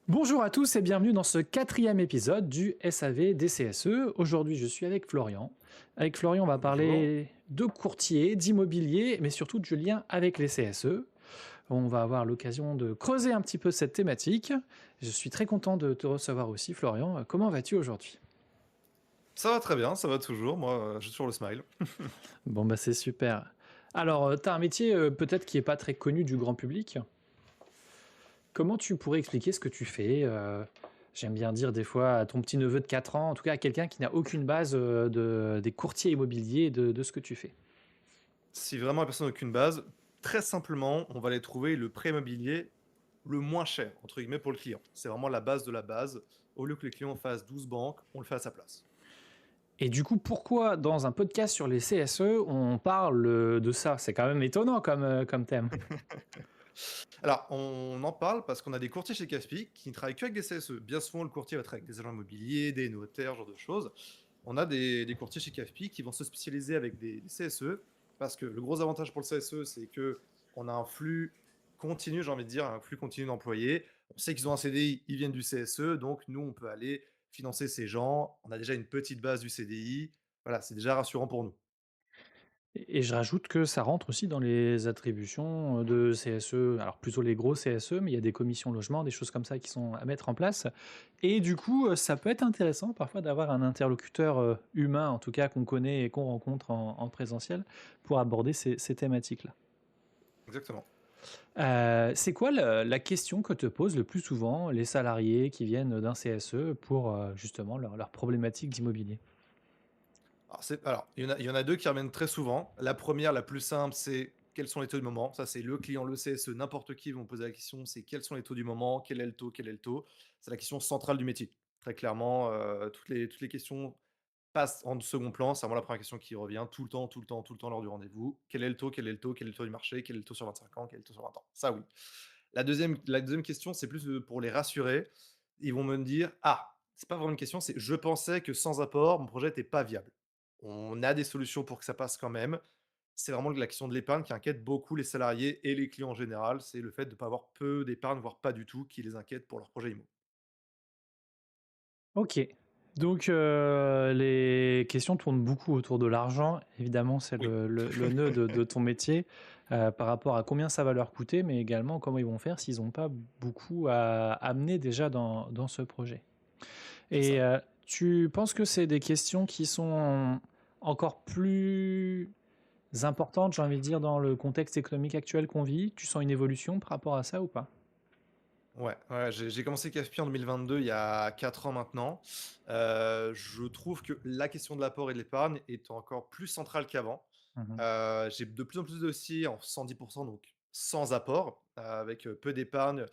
Bonjour à tous et bienvenue dans ce quatrième épisode du SAV DCSE. Aujourd'hui, je suis avec Florian. Avec Florian, on va Bonjour. parler de courtier, d'immobilier, mais surtout du lien avec les CSE. On va avoir l'occasion de creuser un petit peu cette thématique. Je suis très content de te recevoir aussi, Florian. Comment vas-tu aujourd'hui? Ça va très bien, ça va toujours. Moi, j'ai toujours le smile. Bon, bah c'est super. Alors, tu as un métier peut-être qui n'est pas très connu du grand public. Comment tu pourrais expliquer ce que tu fais? J'aime bien dire des fois à ton petit neveu de 4 ans, en tout cas à quelqu'un qui n'a aucune base, des courtiers immobiliers, de ce que tu fais. Si vraiment la personne n'a aucune base, très simplement, on va aller trouver le prêt immobilier le moins cher, entre guillemets, pour le client. C'est vraiment la base de la base. Au lieu que les clients fassent 12 banques, on le fait à sa place. Et du coup, pourquoi dans un podcast sur les CSE, on parle, de ça? C'est quand même étonnant comme thème. Alors, on en parle parce qu'on a des courtiers chez Caspi qui ne travaillent qu'avec des CSE. Bien souvent, le courtier va travailler avec des agents immobiliers, des notaires, ce genre de choses. On a des courtiers chez CAFPI qui vont se spécialiser avec des CSE parce que le gros avantage pour le CSE, c'est que on a un flux continu, j'ai envie de dire, un flux continu d'employés. On sait qu'ils ont un CDI, ils viennent du CSE, donc nous, on peut aller financer ces gens. On a déjà une petite base du CDI. Voilà, c'est déjà rassurant pour nous. Et je rajoute que ça rentre aussi dans les attributions, de CSE, alors plutôt les gros CSE, mais il y a des commissions logement, des choses comme ça qui sont à mettre en place et du coup, ça peut être intéressant parfois d'avoir un interlocuteur, humain en tout cas qu'on connaît et qu'on rencontre en présentiel pour aborder ces thématiques-là. Exactement. C'est quoi la question que te posent le plus souvent les salariés qui viennent d'un CSE pour, justement leurs problématiques d'immobilier? Alors, il y en a 2 qui reviennent très souvent. La première, la plus simple, c'est quels sont les taux du moment? Ça, c'est le client, le CSE, n'importe qui vont poser la question, c'est quels sont les taux du moment? Quel est le taux? Quel est le taux? C'est la question centrale du métier. Très clairement, toutes les questions passent en second plan. C'est vraiment la première question qui revient tout le temps, tout le temps, tout le temps lors du rendez-vous. Quel est le taux? Quel est le taux? Quel est le taux du marché? Quel est le taux sur 25 ans? Quel est le taux sur 20 ans? Ça, oui. La deuxième question, c'est plus, pour les rassurer. Ils vont me dire: «Ah, c'est pas vraiment une question, c'est je pensais que sans apport, mon projet était pas viable». On a des solutions pour que ça passe quand même. C'est vraiment la question de l'épargne qui inquiète beaucoup les salariés et les clients en général. C'est le fait de ne pas avoir peu d'épargne, voire pas du tout, qui les inquiète pour leur projet immo. OK. Donc, les questions tournent beaucoup autour de l'argent. Évidemment, c'est Oui. le nœud de ton métier, par rapport à combien ça va leur coûter, mais également comment ils vont faire s'ils ont pas beaucoup à amener déjà dans ce projet. C'est Et ça. tu penses que c'est des questions qui sont encore plus importantes, j'ai envie de dire, dans le contexte économique actuel qu'on vit? Tu sens une évolution par rapport à ça ou pas? Ouais, ouais, j'ai commencé CAFPI en 2022, il y a 4 ans maintenant. Je trouve que la question de l'apport et de l'épargne est encore plus centrale qu'avant. Mmh. J'ai de plus en plus de dossiers en 110, donc sans apport, avec, peu d'épargne.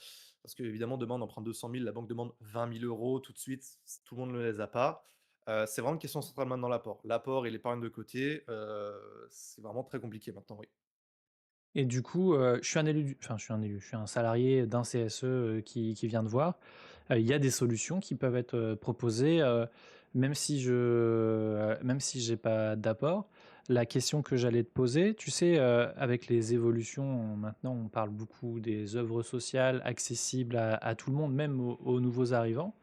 Parce qu'évidemment, demain, on emprunte 200 000, la banque demande 20 000 € tout de suite, tout le monde ne les a pas. C'est vraiment une question centrale maintenant, l'apport. L'apport et l'épargne de côté, c'est vraiment très compliqué maintenant, oui. Et du coup, je suis un salarié d'un CSE, qui vient de voir. Il y a des solutions qui peuvent être, proposées, même si j'ai pas d'apport. La question que j'allais te poser, tu sais, avec les évolutions, maintenant on parle beaucoup des œuvres sociales accessibles à tout le monde, même aux nouveaux arrivants.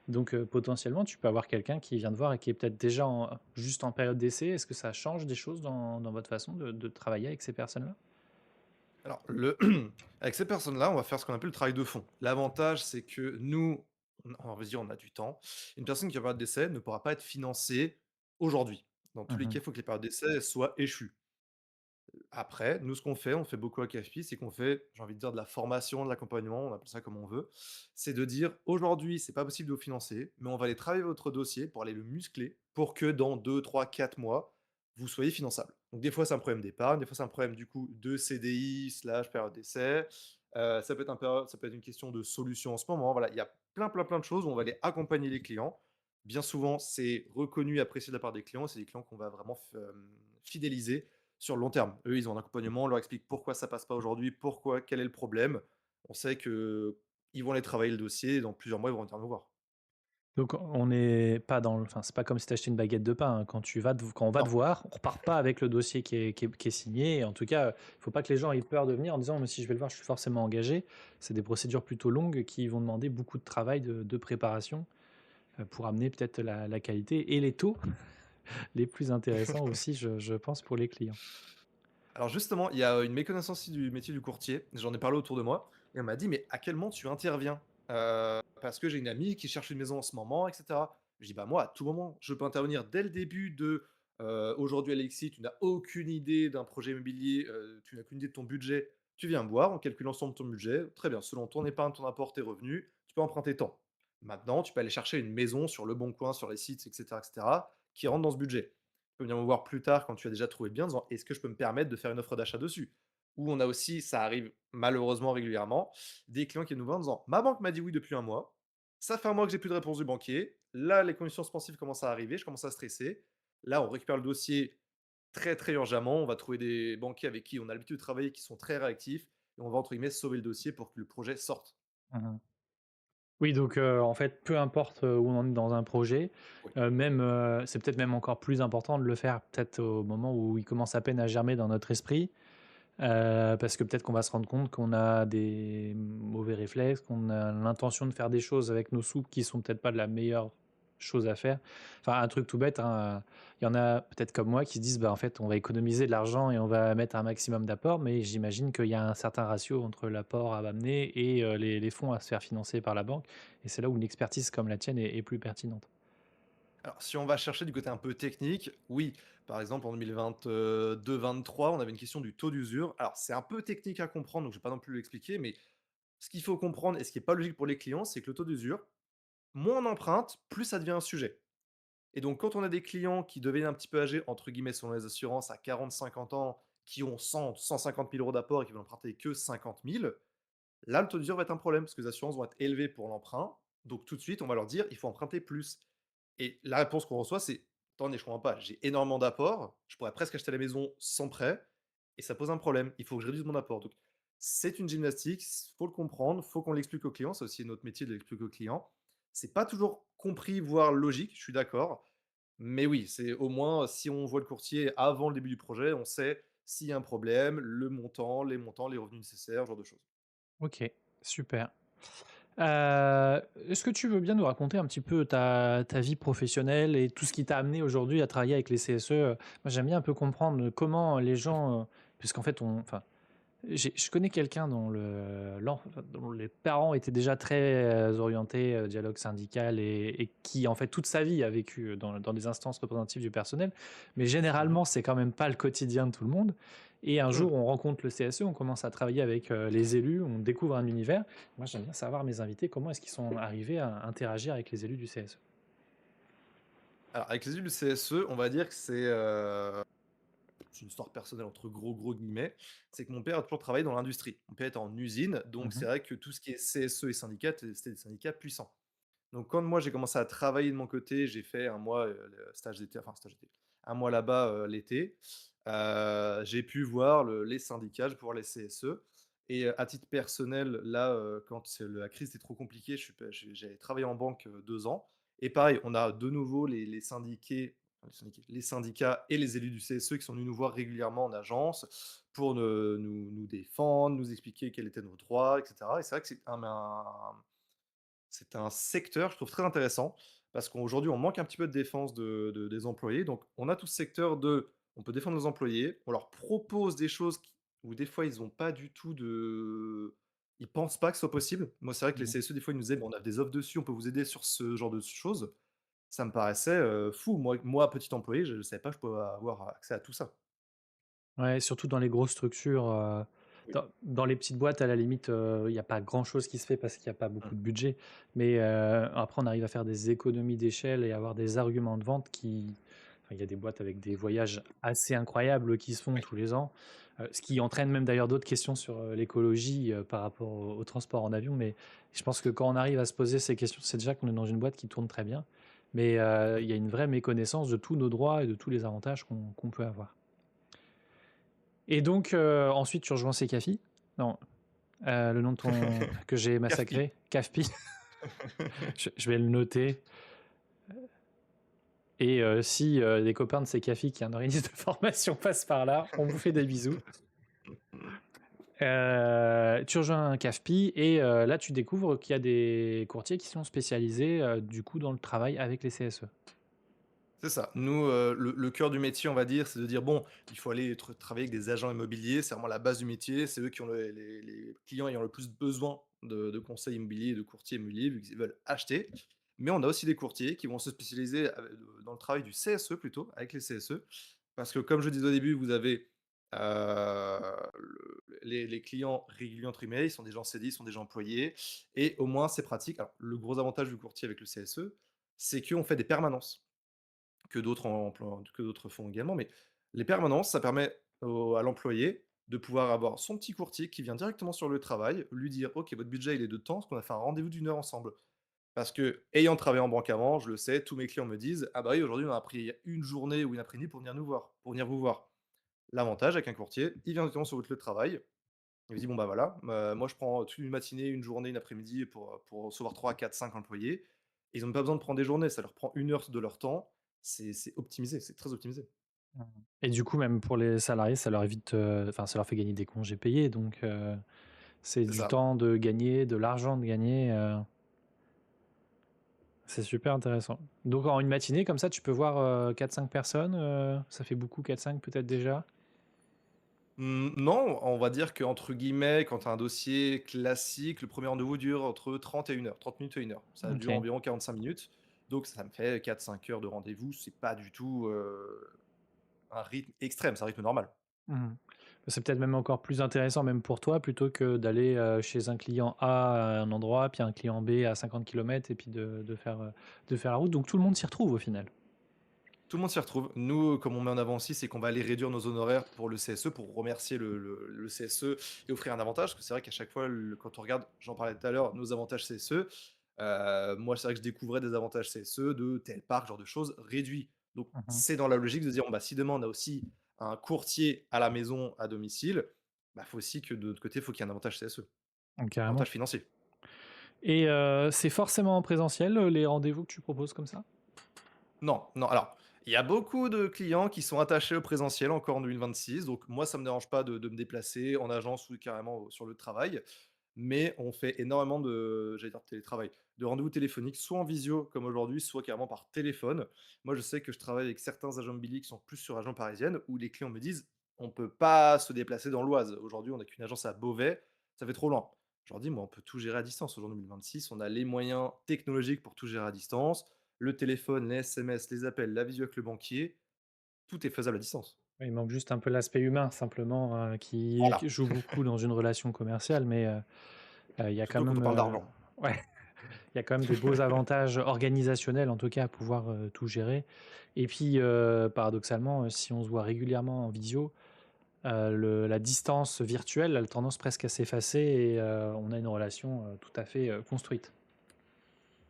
Donc, potentiellement, tu peux avoir quelqu'un qui vient te voir et qui est peut-être déjà juste en période d'essai. Est-ce que ça change des choses dans votre façon de travailler avec ces personnes-là? Alors, avec ces personnes-là, on va faire ce qu'on appelle le travail de fond. L'avantage, c'est que nous, on va dire, on a du temps. Une personne qui a période d'essai ne pourra pas être financée aujourd'hui. Dans tous les cas, Mmh. il faut que les périodes d'essai soient échues. Après, nous, ce qu'on fait, on fait beaucoup à KFP, c'est qu'on fait, j'ai envie de dire, de la formation, de l'accompagnement, on appelle ça comme on veut. C'est de dire, aujourd'hui, c'est pas possible de vous financer, mais on va aller travailler votre dossier pour aller le muscler, pour que dans 2, 3, 4 mois, vous soyez finançable. Donc des fois, c'est un problème d'épargne, des fois, c'est un problème du coup de CDI slash période d'essai. Ça peut être une question de solution en ce moment. Voilà, il y a plein, plein, plein de choses où on va aller accompagner les clients. Bien souvent, c'est reconnu, apprécié de la part des clients. C'est des clients qu'on va vraiment fidéliser sur le long terme. Eux, ils ont un accompagnement, on leur explique pourquoi ça passe pas aujourd'hui, pourquoi, quel est le problème. On sait que ils vont aller travailler le dossier et dans plusieurs mois, ils vont venir nous voir. Donc on n'est pas dans enfin, c'est pas comme si tu achetais une baguette de pain, hein. Quand on va te Non. voir, on repart pas avec le dossier qui est signé et en tout cas, il faut pas que les gens aient peur de venir en disant: «Mais si je vais le voir, je suis forcément engagé». C'est des procédures plutôt longues qui vont demander beaucoup de travail de préparation, pour amener peut-être la qualité et les taux les plus intéressants aussi, je pense pour les clients. Alors justement, il y a une méconnaissance aussi du métier du courtier. J'en ai parlé autour de moi et on m'a dit: «Mais à quel moment tu interviens?» Parce que j'ai une amie qui cherche une maison en ce moment et cetera. Je dis: «Bah, moi, à tout moment, je peux intervenir dès le début de, aujourd'hui Alexis, tu n'as aucune idée d'un projet immobilier, tu n'as aucune idée de ton budget. Tu viens me voir, on calcule ensemble ton budget. Très bien, selon ton épargne, ton apport, tes revenus, tu peux emprunter tant. Maintenant, tu peux aller chercher une maison sur Le Bon Coin, sur les sites et cetera, qui rentre dans ce budget. Tu peux venir me voir plus tard quand tu as déjà trouvé bien en disant: «Est-ce que je peux me permettre de faire une offre d'achat dessus?» Ou on a aussi, ça arrive malheureusement régulièrement, des clients qui nous voient en disant: «Ma banque m'a dit oui depuis un mois, ça fait un mois que j'ai plus de réponse du banquier, là les conditions suspensives commencent à arriver, je commence à stresser». Là, on récupère le dossier très, très urgemment, on va trouver des banquiers avec qui on a l'habitude de travailler, qui sont très réactifs et on va entre guillemets «sauver le dossier» pour que le projet sorte. Mmh. Oui, donc en fait, peu importe, où on en est dans un projet, Oui. même, c'est peut-être même encore plus important de le faire peut-être au moment où il commence à peine à germer dans notre esprit. Parce que peut-être qu'on va se rendre compte qu'on a des mauvais réflexes, qu'on a l'intention de faire des choses avec nos sous qui sont peut-être pas de la meilleure chose à faire. Enfin, un truc tout bête, hein, il y en a peut-être comme moi qui se disent: «Bah, en fait, on va économiser de l'argent et on va mettre un maximum d'apport», mais j'imagine qu'il y a un certain ratio entre l'apport à amener et les fonds à se faire financer par la banque et c'est là où une expertise comme la tienne est plus pertinente. Alors, si on va chercher du côté un peu technique, oui. Par exemple, en 2022-23, on avait une question du taux d'usure. Alors, c'est un peu technique à comprendre, donc je ne vais pas non plus l'expliquer, mais ce qu'il faut comprendre et ce qui est pas logique pour les clients, c'est que le taux d'usure, moins on emprunte, plus ça devient un sujet. Et donc, quand on a des clients qui deviennent un petit peu âgés, entre guillemets, selon les assurances, à 40-50 ans, qui ont 100-150 000 € d'apport et qui veulent emprunter que 50 000, là, le taux d'usure va être un problème parce que les assurances vont être élevées pour l'emprunt. Donc, tout de suite, on va leur dire, il faut emprunter plus. Et la réponse qu'on reçoit, c'est: «Attendez, je comprends pas, j'ai énormément d'apports, je pourrais presque acheter la maison sans prêt et ça pose un problème, il faut que je réduise mon apport». Donc c'est une gymnastique, faut le comprendre, faut qu'on l'explique aux clients, c'est aussi notre métier de l'expliquer aux clients. C'est pas toujours compris, voire logique, je suis d'accord, mais oui, c'est au moins, si on voit le courtier avant le début du projet, on sait s'il y a un problème, le montant, les revenus nécessaires, ce genre de choses. OK, super. Est-ce que tu veux bien nous raconter un petit peu ta vie professionnelle et tout ce qui t'a amené aujourd'hui à travailler avec les CSE? Moi, j'aime bien un peu comprendre comment les gens, puisqu'en fait, je connais quelqu'un dont les parents étaient déjà très, orientés, dialogue syndical et qui, en fait, toute sa vie a vécu, dans des instances représentatives du personnel. Mais Mmh mh. généralement, c'est quand même pas le quotidien de tout le monde et un Mmh. jour, on rencontre le CSE, on commence à travailler avec, les élus, on découvre un univers. Moi, j'aime bien savoir mes invités, comment est-ce qu'ils sont arrivés à interagir avec les élus du CSE? Alors avec les élus du CSE, on va dire que c'est une histoire personnelle entre gros guillemets, c'est que mon père a toujours travaillé dans l'industrie. Mon père était en usine, donc c'est Mmh. vrai que tout ce qui est CSE et syndicats, c'était des syndicats puissants. Donc quand moi j'ai commencé à travailler de mon côté, j'ai fait un mois, le stage d'été, enfin stage d'été, un mois là-bas, l'été, j'ai pu voir les syndicats, j'ai pu voir les CSE et à titre personnel, là, quand la crise était trop compliquée, je suis pas j'ai travaillé en banque, 2 ans et pareil, on a de nouveau les syndicats et les élus du CSE qui sont venus nous voir régulièrement en agence pour nous défendre, nous expliquer quels étaient nos droits et cetera et c'est vrai que c'est un secteur, je trouve très intéressant parce qu'aujourd'hui, on manque un petit peu de défense des employés. Donc, on a tout ce secteur on peut défendre nos employés, on leur propose des choses où des fois, ils ont pas du tout ils pensent pas que ce soit possible. Moi, c'est vrai que les Mmh. CSE, des fois, ils nous disaient: «Mais on a des offres dessus, on peut vous aider sur ce genre de choses». Ça me paraissait, fou. Moi, petit employé, je ne savais pas que je pouvais avoir accès à tout ça. Ouais, surtout dans les grosses structures, Oui. dans les petites boîtes, à la limite, il y a pas grand-chose qui se fait parce qu'il y a pas Mmh. beaucoup de budget. Mais, après on arrive à faire des économies d'échelle et avoir des arguments de vente enfin, il y a des boîtes avec des voyages assez incroyables qui se font Oui. tous les ans, ce qui entraîne même d'ailleurs d'autres questions sur, l'écologie, par rapport au transport en avion. Mais je pense que quand on arrive à se poser ces questions, c'est déjà qu'on est dans une boîte qui tourne très bien. Mais, Oui. il y a une vraie méconnaissance de tous nos droits et de tous les avantages qu'on peut avoir. Et donc, ensuite tu rejoins Secafi? Non, le nom de ton que j'ai CAFPI. massacré? CAFPI? Je vais le noter. Et si des copains de Secafi qui est un organisme de formation passent par là, on vous fait des bisous. Tu rejoins un CAFPI et là tu découvres qu'il y a des courtiers qui sont spécialisés du coup dans le travail avec les CSE. C'est ça. Nous, le cœur du métier, on va dire, c'est de dire: «Bon, il faut aller travailler avec des agents immobiliers». C'est vraiment la base du métier. C'est eux qui ont les clients ayant le plus besoin de conseils immobiliers, de courtiers immobiliers, vu qu'ils veulent acheter. Mais on a aussi des courtiers qui vont se spécialiser dans le travail du CSE plutôt, avec les CSE. Parce que comme je disais au début, vous avez, les clients «réguliers» entre guillemets, ils sont des gens CDI, ils sont des gens employés et au moins c'est pratique. Alors le gros avantage du courtier avec le CSE, c'est qu'on fait des permanences que d'autres font également. Mais les permanences, ça permet à l'employé de pouvoir avoir son petit courtier qui vient directement sur le travail, lui dire: «OK, votre budget, il est de temps, parce qu'on a fait un rendez-vous d'une heure ensemble». Parce que ayant travaillé en banque avant, je le sais, tous mes clients me disent: «Ah bah oui, aujourd'hui, on a pris une journée ou une après-midi pour venir nous voir, pour venir vous voir». L'avantage avec un courtier, il vient directement sur votre lieu de travail, il me dit: «Bon, bah, voilà, moi je prends toute une matinée, une journée, une après-midi pour recevoir 3, 4, 5 employés». Ils ont même pas besoin de prendre des journées, ça leur prend 1 heure de leur temps. C'est optimisé, c'est très optimisé. Mmh. Et du coup, même pour les salariés, ça leur évite, enfin, ça leur fait gagner des congés payés, donc c'est C'est du ça. temps de gagner, de l'argent de gagner, c'est super intéressant. Donc en une matinée comme ça, tu peux voir, 4-5 personnes, ça fait beaucoup 4-5 peut-être déjà? Non, on va dire qu'entre guillemets, quand tu as un dossier classique, le premier rendez-vous dure entre 30 et 1 heure, 30 minutes et 1 heure. Ça dure OK. environ 45 minutes, donc ça me fait 4, 5 heures de rendez-vous. C'est pas du tout, un rythme extrême, c'est un rythme normal. Mmh. C'est peut-être même encore plus intéressant même pour toi plutôt que d'aller, chez un client A à un endroit, puis un client B à 50 kilomètres et puis de faire la route, donc tout le monde s'y retrouve au final? Tout le monde s'y retrouve. Nous, comme on met en avant aussi, c'est qu'on va aller réduire nos honoraires pour le CSE, pour remercier le CSE et offrir un avantage. Parce que c'est vrai qu'à chaque fois, quand on regarde, j'en parlais tout à l'heure, nos avantages CSE, moi, c'est vrai que je découvrais des avantages CSE de tel parc, genre de choses réduits. Donc, Mmh. c'est dans la logique de dire, bon, bah, si demain on a aussi un courtier à la maison, à domicile, bah, faut aussi que de l'autre côté, il faut qu'il y ait un avantage CSE, Carrément. avantage financier. Et c'est forcément en présentiel, les rendez-vous que tu proposes comme ça? Non, non, alors, il y a beaucoup de clients qui sont attachés au présentiel encore en 2026, donc moi, ça me dérange pas de me déplacer en agence ou carrément sur le travail, mais on fait énormément de j'allais dire de télétravail, de rendez-vous téléphoniques, soit en visio comme aujourd'hui, soit carrément par téléphone. Moi, je sais que je travaille avec certains agents immobiliers qui sont plus sur région parisienne, où les clients me disent: «On ne peut pas se déplacer dans l'Oise. Aujourd'hui, on n'a qu'une agence à Beauvais, ça fait trop loin». Je leur dis: «Moi, on peut tout gérer à distance. Aujourd'hui, en 2026, on a les moyens technologiques pour tout gérer à distance. Le téléphone, les SMS, les appels, la visio avec le banquier, tout est faisable à distance». Il manque juste un peu l'aspect humain simplement, qui Voilà, joue beaucoup dans une relation commerciale, mais il y a quand surtout quand on même, parle d'argent. ouais, il y a quand même des beaux avantages organisationnels, en tout cas, à pouvoir, tout gérer et puis, paradoxalement, si on se voit régulièrement en visio, le la distance virtuelle a tendance presque à s'effacer et on a une relation, tout à fait, construite.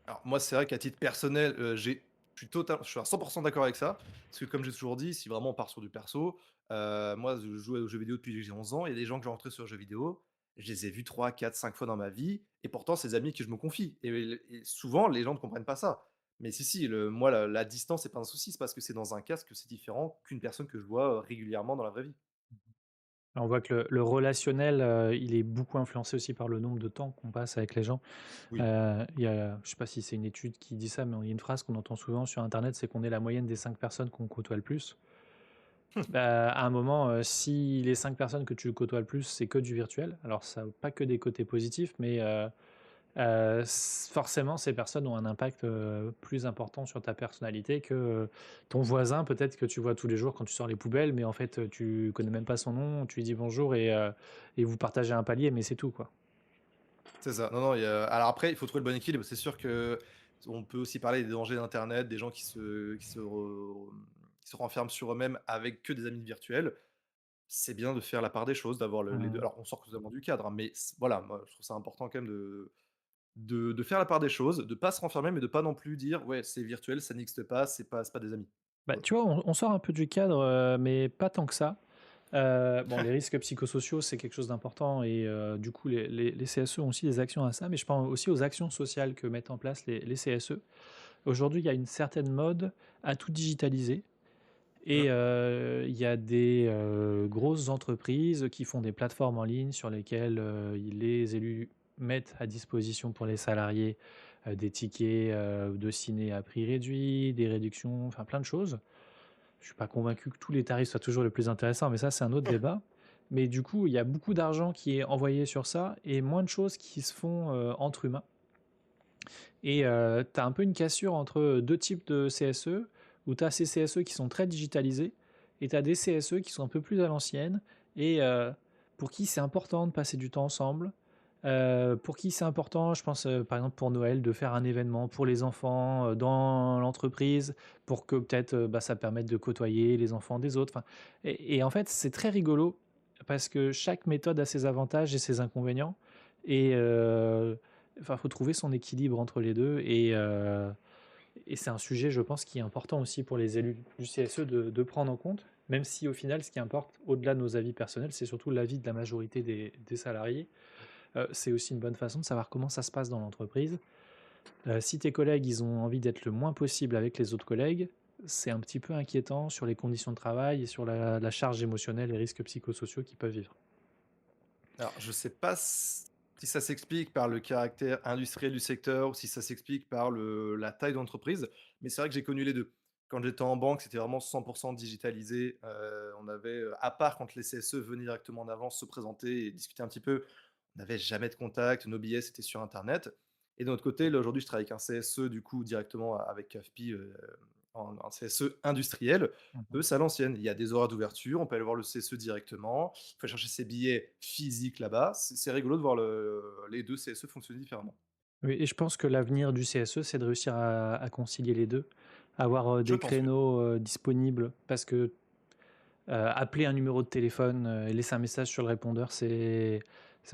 Alors moi, c'est vrai qu'à titre personnel, je suis à 100 d'accord avec ça, parce que comme j'ai toujours dit, si vraiment on part sur du perso, moi je joue aux jeux vidéo depuis que j'ai 11 ans. Il y a des gens que j'ai rencontrés sur les jeux vidéo, je les ai vus 3, 4, 5 fois dans ma vie et pourtant c'est des amis qui je me confie et souvent les gens ne comprennent pas ça. Mais si, moi la distance, c'est pas un souci, c'est parce que c'est dans un casque que c'est différent qu'une personne que je vois, régulièrement dans la vraie vie. On voit que le relationnel, il est beaucoup influencé aussi par le nombre de temps qu'on passe avec les gens. Oui. Il y a je sais pas si c'est une étude qui dit ça, mais il y a une phrase qu'on entend souvent sur internet, c'est qu'on est la moyenne des 5 personnes qu'on côtoie le plus. Bah, à un moment, si les 5 personnes que tu côtoies le plus, c'est que du virtuel, alors ça a pas que des côtés positifs, mais forcément ces personnes ont un impact, plus important sur ta personnalité que, ton voisin peut-être que tu vois tous les jours quand tu sors les poubelles, mais en fait, tu connais même pas son nom, tu lui dis bonjour et vous partagez un palier, mais c'est tout, quoi. C'est ça. Non, non, alors après, il faut trouver le bon équilibre. C'est sûr que on peut aussi parler des dangers d'internet, des gens qui se renferment sur eux-mêmes avec que des amis virtuels. C'est bien de faire la part des choses, d'avoir les 2. Mmh. Alors on sort totalement du cadre, hein, mais voilà, moi je trouve ça important quand même de faire la part des choses, de pas se renfermer, mais de pas non plus dire: «Ouais, c'est virtuel, ça n'existe pas, c'est pas des amis». Bah, Voilà. tu vois, on sort un peu du cadre, mais pas tant que ça. Bon, les risques psychosociaux, c'est quelque chose d'important et du coup, les CSE ont aussi des actions à ça, mais je pense aussi aux actions sociales que mettent en place les CSE. Aujourd'hui, il y a une certaine mode à tout digitaliser Mmh. et il y a des, grosses entreprises qui font des plateformes en ligne sur lesquelles, les élus mettent à disposition pour les salariés, des tickets, de ciné à prix réduit, des réductions, enfin plein de choses. Je suis pas convaincu que tous les tarifs soient toujours les plus intéressants, mais ça, c'est un autre débat. Mais du coup, il y a beaucoup d'argent qui est envoyé sur ça et moins de choses qui se font, entre humains. Et tu as un peu une cassure entre, 2 types de CSE, où tu as ces CSE qui sont très digitalisés et tu as des CSE qui sont un peu plus à l'ancienne et pour qui c'est important de passer du temps ensemble. Pour qui c'est important, je pense, par exemple pour Noël, de faire un événement pour les enfants, dans l'entreprise, pour que peut-être, bah, ça permette de côtoyer les enfants des autres. Enfin et en fait, c'est très rigolo parce que chaque méthode a ses avantages et ses inconvénients et enfin, faut trouver son équilibre entre les 2 et c'est un sujet, je pense, qui est important aussi pour les élus du CSE de prendre en compte, même si au final, ce qui importe, au-delà de nos avis personnels, c'est surtout l'avis de la majorité des salariés. C'est aussi une bonne façon de savoir comment ça se passe dans l'entreprise. Si tes collègues, ils ont envie d'être le moins possible avec les autres collègues, c'est un petit peu inquiétant sur les conditions de travail et sur la charge émotionnelle et risques psychosociaux qu'ils peuvent vivre. Alors, je sais pas si ça s'explique par le caractère industriel du secteur ou si ça s'explique par la taille d'entreprise, mais c'est vrai que j'ai connu les 2. Quand j'étais en banque, c'était vraiment 100 digitalisé. On avait, à part quand les CSE venaient directement en avance se présenter et discuter un petit peu, on n'avait jamais de contact, nos billets, c'était sur internet. Et de notre côté, là, aujourd'hui, je travaille avec un CSE, du coup, directement avec CAFPI, en CSE industriel. Mmh. Eux, c'est à l'ancienne. Il y a des horaires d'ouverture, on peut aller voir le CSE directement. Il faut aller chercher ses billets physiques là-bas. C'est rigolo de voir les 2 CSE fonctionner différemment. Oui et je pense que l'avenir du CSE, c'est de réussir à concilier les 2, avoir, Je des pense, oui. créneaux, disponibles parce que, appeler un numéro de téléphone, et laisser un message sur le répondeur, c'est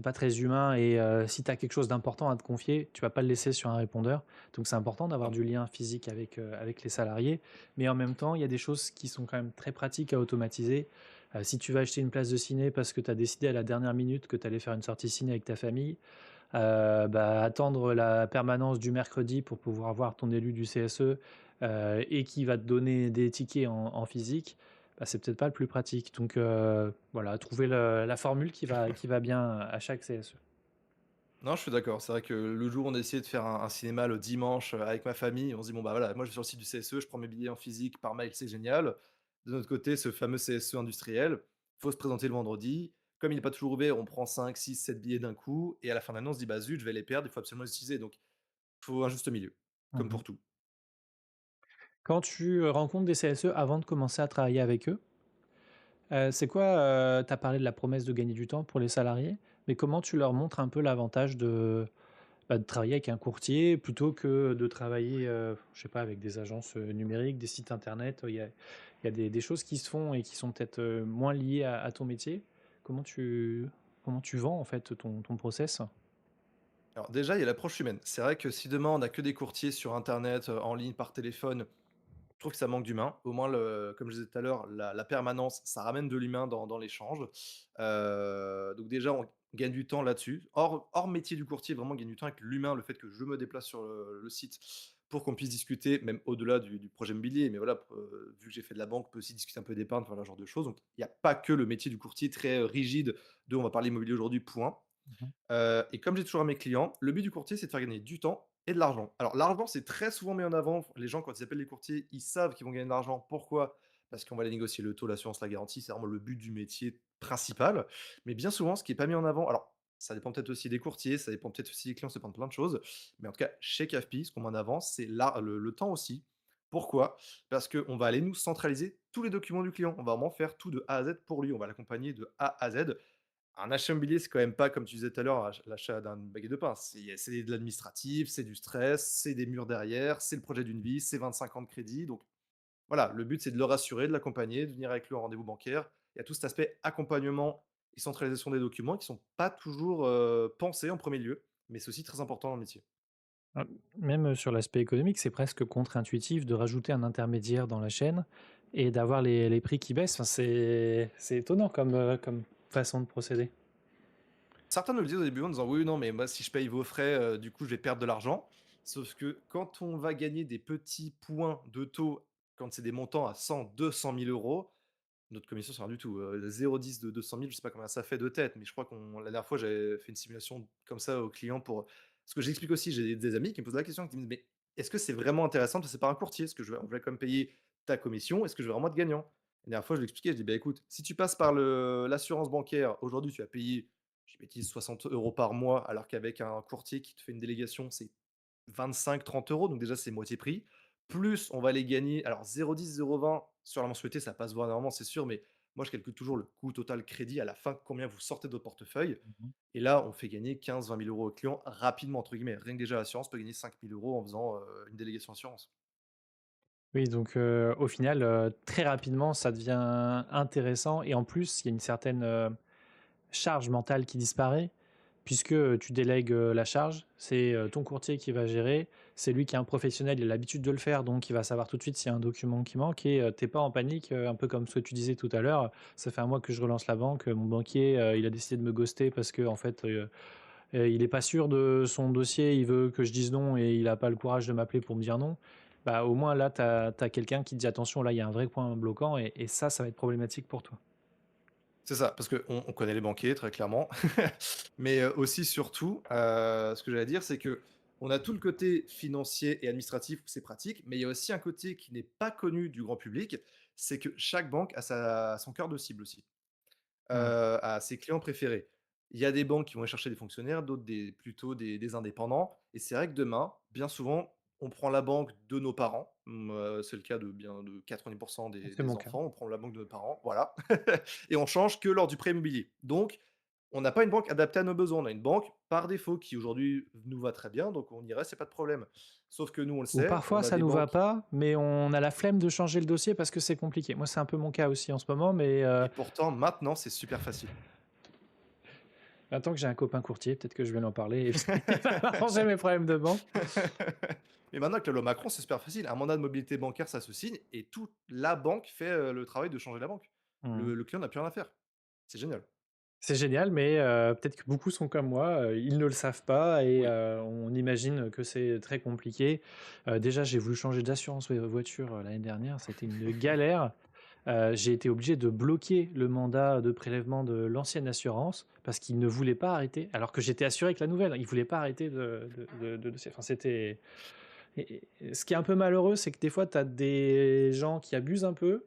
pas très humain et si tu as quelque chose d'important à te confier, tu vas pas le laisser sur un répondeur. Donc c'est important d'avoir Non. du lien physique avec les salariés, mais en même temps, il y a des choses qui sont quand même très pratiques à automatiser. Si tu vas acheter une place de ciné parce que tu as décidé à la dernière minute que tu allais faire une sortie ciné avec ta famille, bah, attendre la permanence du mercredi pour pouvoir voir ton élu du CSE, et qui va te donner des tickets en physique, bah, c'est peut-être pas le plus pratique. Donc voilà, trouver le la formule qui va bien à chaque CSE. Non, je suis d'accord. C'est vrai que le jour où on a essayé de faire un cinéma le dimanche, avec ma famille, on se dit: «Bon, bah, voilà, moi je vais sur le site du CSE, je prends mes billets en physique par mail, c'est génial». De notre côté, ce fameux CSE industriel, faut se présenter le vendredi. Comme il est pas toujours ouvert, on prend 5, 6, 7 billets d'un coup et à la fin de l'année, on se dit: «Bah, zut, je vais les perdre, il faut absolument les utiliser». Donc faut un juste milieu, comme Mmh. pour tout. Quand tu, rencontres des CSE avant de commencer à travailler avec eux, c'est quoi, tu as parlé de la promesse de gagner du temps pour les salariés, mais comment tu leur montres un peu l'avantage de bah, de travailler avec un courtier plutôt que de travailler, je sais pas, avec des agences, numériques, des sites internet, il y a des choses qui se font et qui sont peut-être, moins liées à ton métier. Comment tu comment tu vends, en fait, ton process? Alors déjà, il y a l'approche humaine. C'est vrai que si demain on a que des courtiers sur internet, en ligne, par téléphone, je trouve que ça manque d'humain. Au moins, comme je disais tout à l'heure, la permanence, ça ramène de l'humain dans l'échange. Donc déjà, on gagne du temps là-dessus. Hors métier du courtier, vraiment, on gagne du temps avec l'humain, le fait que je me déplace sur le site pour qu'on puisse discuter, même au-delà du projet immobilier. Mais voilà, vu que j'ai fait de la banque, on peut aussi discuter un peu d'épargne, voilà, ce genre de choses. Donc il n'y a pas que le métier du courtier très rigide de on va parler immobilier aujourd'hui, point. Mmh. Et comme j'ai toujours à mes clients, le but du courtier, c'est de faire gagner du temps et de l'argent. Alors l'argent, c'est très souvent mis en avant. Les gens, quand ils appellent les courtiers, ils savent qu'ils vont gagner de l'argent. Pourquoi? Parce qu'on va aller négocier le taux, l'assurance, la garantie. C'est vraiment le but du métier principal. Mais bien souvent, ce qui est pas mis en avant, alors ça dépend peut-être aussi des courtiers, ça dépend peut-être aussi des clients, ça dépend de plein de choses. Mais en tout cas, chez CAFPI, ce qu'on met en avant, c'est le temps aussi. Pourquoi? Parce qu'on va aller nous centraliser tous les documents du client. On va vraiment faire tout de A à Z pour lui. On va l'accompagner de A à Z. Un achat immobilier, c'est quand même pas, comme tu disais tout à l'heure, l'achat d'un baguette de pain. C'est de l'administratif, c'est du stress, c'est des murs derrière, c'est le projet d'une vie, c'est 25 ans de crédit. Donc voilà, le but, c'est de le rassurer, de l'accompagner, de venir avec lui en rendez-vous bancaire. Il y a tout cet aspect accompagnement et centralisation des documents qui sont pas toujours pensés en premier lieu, mais c'est aussi très important dans le métier. Même, sur l'aspect économique, c'est presque contre-intuitif de rajouter un intermédiaire dans la chaîne et d'avoir les prix qui baissent. Enfin, c'est étonnant comme façon de procéder. Certains nous le disent au début en disant: «Oui, non, mais moi, si je paye vos frais, du coup, je vais perdre de l'argent». Sauf que quand on va gagner des petits points de taux, quand c'est des montants à 100-200 000 €, notre commission, c'est rien du tout, 0,10 de 200 000, je sais pas combien ça fait de tête, mais je crois qu'on la dernière fois, j'avais fait une simulation comme ça aux clients pour parce que j'explique aussi, j'ai des amis qui me posent la question, qui me disent: «Mais est-ce que c'est vraiment intéressant de passer par un courtier? Est-ce que on va quand même payer ta commission, est-ce que je vais vraiment être gagnant?» La dernière fois, je lui expliquais, je dis: «Bah, écoute, si tu passes par le l'assurance bancaire, aujourd'hui, tu vas payer, je dis bêtise, 60 € par mois, alors qu'avec un courtier qui te fait une délégation, c'est 25-30 €, donc déjà, c'est moitié prix. Plus, on va les gagner, alors 0,10-0,20 sur la mensualité, ça passe vraiment, c'est sûr, mais moi, je calcule toujours le coût total crédit à la fin, combien vous sortez de votre portefeuille. Mmh. Et là, on fait gagner 15-20 000 € au client rapidement, entre guillemets. Rien que déjà l'assurance peut gagner 5 000 € en faisant une délégation assurance. Oui, donc au final, très rapidement, ça devient intéressant et en plus, il y a une certaine, charge mentale qui disparaît puisque, tu délègues, la charge. C'est, ton courtier qui va gérer. C'est lui qui est un professionnel, il a l'habitude de le faire, donc il va savoir tout de suite s'il y a un document qui manque et tu pas en panique, un peu comme ce que tu disais tout à l'heure. «Ça fait un mois que je relance la banque, mon banquier, il a décidé de me ghoster parce qu'en fait, il est pas sûr de son dossier, il veut que je dise non et il a pas le courage de m'appeler pour me dire non». Bah, au moins là, tu as quelqu'un qui te dit: «Attention, là, il y a un vrai point bloquant» et ça va être problématique pour toi. C'est ça, parce qu'on on connaît les banquiers très clairement, mais aussi surtout, ce que j'allais dire, c'est que on a tout le côté financier et administratif où c'est pratique, mais il y a aussi un côté qui n'est pas connu du grand public, c'est que chaque banque a son cœur de cible aussi. Mmh. À ses clients préférés. Il y a des banques qui vont aller chercher des fonctionnaires, d'autres plutôt des indépendants et c'est vrai que demain, bien souvent, on prend la banque de nos parents, c'est le cas de bien de 90 des C'est mon cas. enfants, on prend la banque de nos parents, voilà et on change que lors du prêt immobilier. Donc on n'a pas une banque adaptée à nos besoins, on a une banque par défaut qui aujourd'hui nous va très bien, donc on y reste, il y a pas de problème. Sauf que nous, on le Ou sait, parfois on a ça des nous va banques pas, mais on a la flemme de changer le dossier parce que c'est compliqué. Moi, c'est un peu mon cas aussi en ce moment, mais et pourtant maintenant, c'est super facile. maintenant que j'ai un copain courtier, peut-être que je vais lui en parler et il va m'arranger mes problèmes de banque. Mais maintenant avec la loi Macron, c'est super facile. Un mandat de mobilité bancaire, ça se signe et toute la banque fait, le travail de changer la banque. Mmh. Le client n'a plus rien à faire. C'est génial. C'est génial, mais peut-être que beaucoup sont comme moi, ils ne le savent pas et Oui. on imagine que c'est très compliqué. Déjà, j'ai voulu changer d'assurance voiture, l'année dernière, ça a été une galère. J'ai été obligé de bloquer le mandat de prélèvement de l'ancienne assurance parce qu'ils ne voulaient pas arrêter, alors que j'étais assuré avec la nouvelle. Ils ne voulaient pas arrêter enfin, c'était et ce qui est un peu malheureux, c'est que des fois, tu as des gens qui abusent un peu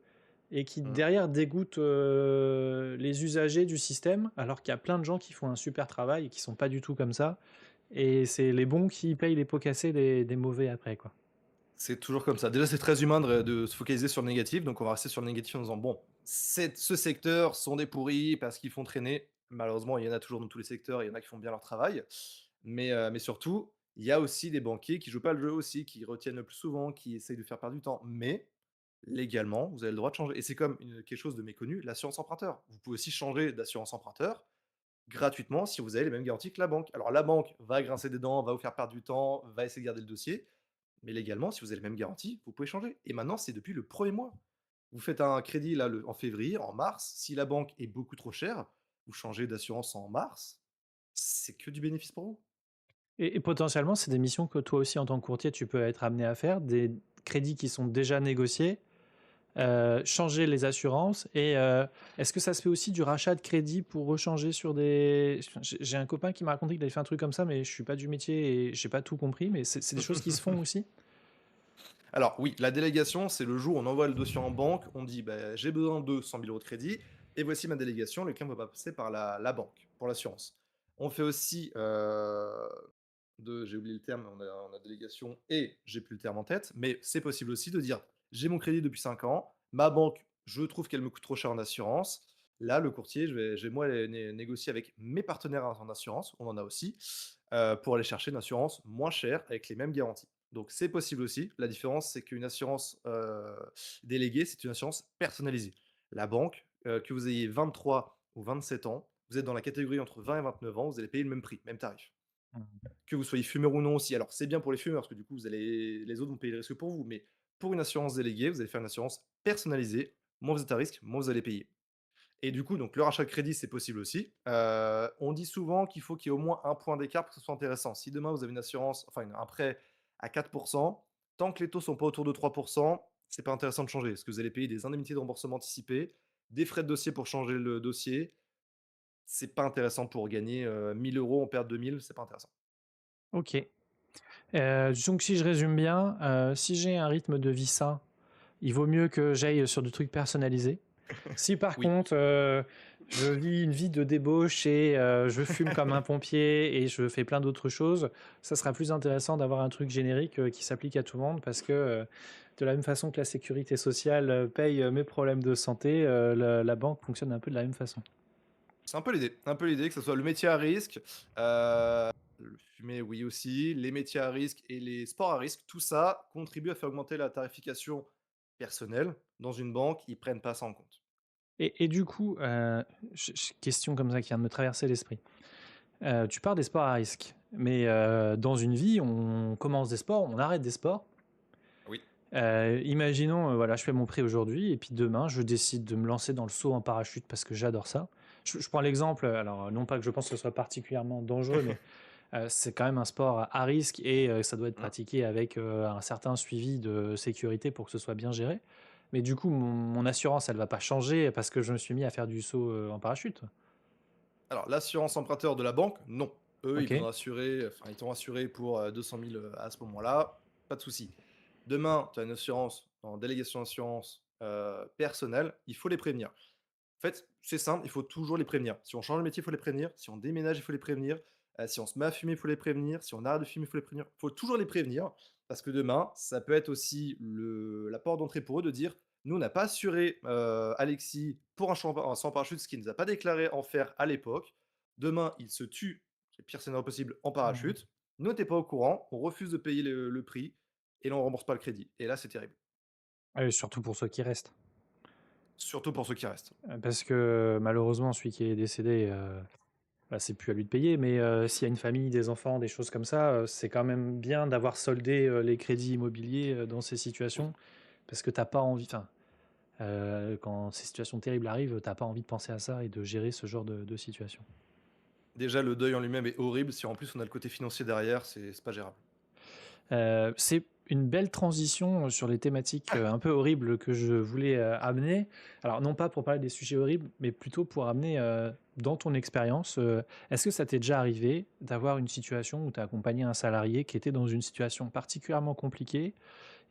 et qui Mmh. derrière dégoûtent, les usagers du système, alors qu'il y a plein de gens qui font un super travail et qui sont pas du tout comme ça et c'est les bons qui payent les pots cassés des mauvais après, quoi. C'est toujours comme ça. Déjà, c'est très humain de se focaliser sur le négatif, donc on va rester sur le négatif en disant: «Bon, ce secteur sont des pourris parce qu'ils font traîner». Malheureusement, il y en a toujours dans tous les secteurs, il y en a qui font bien leur travail. Mais surtout, il y a aussi des banquiers qui jouent pas le jeu aussi, qui retiennent le plus souvent, qui essayent de faire perdre du temps. Mais légalement, vous avez le droit de changer et c'est comme quelque chose de méconnu, l'assurance emprunteur. Vous pouvez aussi changer d'assurance emprunteur gratuitement si vous avez les mêmes garanties que la banque. Alors la banque va grincer des dents, va vous faire perdre du temps, va essayer de garder le dossier, mais légalement, si vous avez les mêmes garanties, vous pouvez changer. Et maintenant, c'est depuis le premier mois. Vous faites un crédit là, en février, en mars. Si la banque est beaucoup trop chère, vous changez d'assurance en mars. C'est que du bénéfice pour vous. Et potentiellement, c'est des missions que toi aussi, en tant que courtier, tu peux être amené à faire, des crédits qui sont déjà négociés, changer les assurances et est-ce que ça se fait aussi du rachat de crédit pour rechanger sur des enfin, j'ai un copain qui m'a raconté qu'il avait fait un truc comme ça, mais je suis pas du métier et j'ai pas tout compris, mais c'est des choses qui se font aussi? Alors oui, la délégation, c'est le jour où on envoie le dossier en banque, on dit bah, j'ai besoin de 100 000 € de crédit, et voici ma délégation, le client va passer par la banque pour l'assurance. On fait aussi j'ai oublié le terme, on a délégation et j'ai plus le terme en tête, mais c'est possible aussi de dire: «J'ai mon crédit depuis 5 ans, ma banque, je trouve qu'elle me coûte trop cher en assurance». Là, le courtier, je vais moi négocier avec mes partenaires en assurance, on en a aussi, pour aller chercher une assurance moins chère avec les mêmes garanties. Donc c'est possible aussi. La différence, c'est qu'une assurance, déléguée, c'est une assurance personnalisée. La banque, que vous ayez 23 ou 27 ans, vous êtes dans la catégorie entre 20 et 29 ans, vous allez payer le même prix, même tarif. Mmh. Que vous soyez fumeur ou non aussi. Alors c'est bien pour les fumeurs, parce que du coup, les autres vont payer le risque pour vous, mais pour une assurance déléguée, vous allez faire une assurance personnalisée. Moins vous êtes à risque, moins vous allez payer. Et du coup, donc le rachat de crédit, c'est possible aussi. On dit souvent qu'il faut qu'il y ait au moins un point d'écart pour que ce soit intéressant. Si demain vous avez une assurance, enfin un prêt à 4, tant que les taux sont pas autour de 3, c'est pas intéressant de changer. Parce que vous allez payer des indemnités de remboursement anticipé, des frais de dossier pour changer le dossier. C'est pas intéressant pour gagner, 1 000 € en perdre 2 000, c'est pas intéressant. OK. Donc si je résume bien, si j'ai un rythme de vie sain, il vaut mieux que j'aille sur du truc personnalisé. Si par Oui. contre, je vis une vie de débauche et je fume comme un pompier et je fais plein d'autres choses, ça sera plus intéressant d'avoir un truc générique, qui s'applique à tout le monde parce que, de la même façon que la sécurité sociale, paye, mes problèmes de santé, la banque fonctionne un peu de la même façon. C'est un peu l'idée que ce soit le métier à risque, le fumer, oui aussi, les métiers à risque et les sports à risque, tout ça contribue à faire augmenter la tarification personnelle. Dans une banque, ils prennent pas ça en compte. Et du coup, question comme ça qui vient de me traverser l'esprit. Tu parles des sports à risque, mais dans une vie, on commence des sports, on arrête des sports. Oui. Imaginons, voilà, je fais mon prêt aujourd'hui et puis demain, je décide de me lancer dans le saut en parachute parce que j'adore ça. Je prends l'exemple, alors non pas que je pense que ce soit particulièrement dangereux, mais c'est quand même un sport à risque et ça doit être Mmh. pratiqué avec, un certain suivi de sécurité pour que ce soit bien géré. Mais du coup, mon assurance, elle va pas changer parce que je me suis mis à faire du saut, en parachute? Alors l'assurance emprunteur de la banque, non. Eux, ils vont OK. assurer, enfin, ils t'ont assuré pour, 200 000, à ce moment-là, pas de souci. Demain, tu as une assurance en délégation d'assurance, personnelle, il faut les prévenir. En fait, c'est simple, il faut toujours les prévenir. Si on change de métier, il faut les prévenir. Si on déménage, il faut les prévenir. Si on se met à fumer, il faut les prévenir. Si on arrête de fumer, il faut les prévenir. Il faut toujours les prévenir parce que demain, ça peut être aussi la porte d'entrée pour eux de dire: «Nous, on n'a pas assuré, Alexis pour un saut en parachute, ce qu'il nous a pas déclaré en faire à l'époque. Demain, il se tue, c'est le pire scénario possible, en Mmh. parachute. Nous, on n'était pas au courant, on refuse de payer le prix et là, on rembourse pas le crédit» et là, c'est terrible. Ah oui, surtout pour ceux qui restent. Surtout pour ceux qui restent. Parce que malheureusement, celui qui est décédé, bah, c'est plus à lui de payer, mais s'il y a une famille, des enfants, des choses comme ça, c'est quand même bien d'avoir soldé, les crédits immobiliers, dans ces Oui. situations. Parce que t'as pas envie enfin, quand ces situations terribles arrivent, t'as pas envie de penser à ça et de gérer ce genre de situation. Déjà, le deuil en lui-même est horrible. Si en plus on a le côté financier derrière, c'est pas gérable. C'est une belle transition, sur les thématiques, un peu horribles que je voulais, amener. Alors non pas pour parler des sujets horribles, mais plutôt pour amener, dans ton expérience, est-ce que ça t'est déjà arrivé d'avoir une situation où tu as accompagné un salarié qui était dans une situation particulièrement compliquée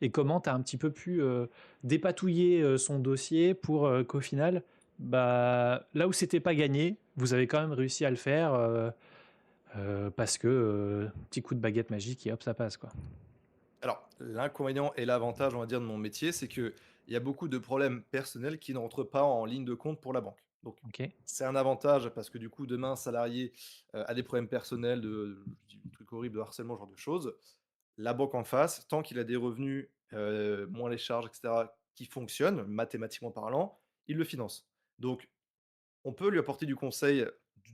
et comment tu as un petit peu pu, dépatouiller, son dossier pour, qu'au final, bah, là où c'était pas gagné, vous avez quand même réussi à le faire, parce que, petit coup de baguette magique et hop, ça passe, quoi? Alors, l'inconvénient et l'avantage, on va dire, de mon métier, c'est qu'il y a beaucoup de problèmes personnels qui ne rentrent pas en ligne de compte pour la banque. Donc, OK. c'est un avantage parce que du coup, demain, un salarié a des problèmes personnels, je dis un truc horrible, de harcèlement, ce genre de choses. La banque en face, tant qu'il a des revenus, moins les charges, etc., qui fonctionnent, mathématiquement parlant, il le finance. Donc, on peut lui apporter du conseil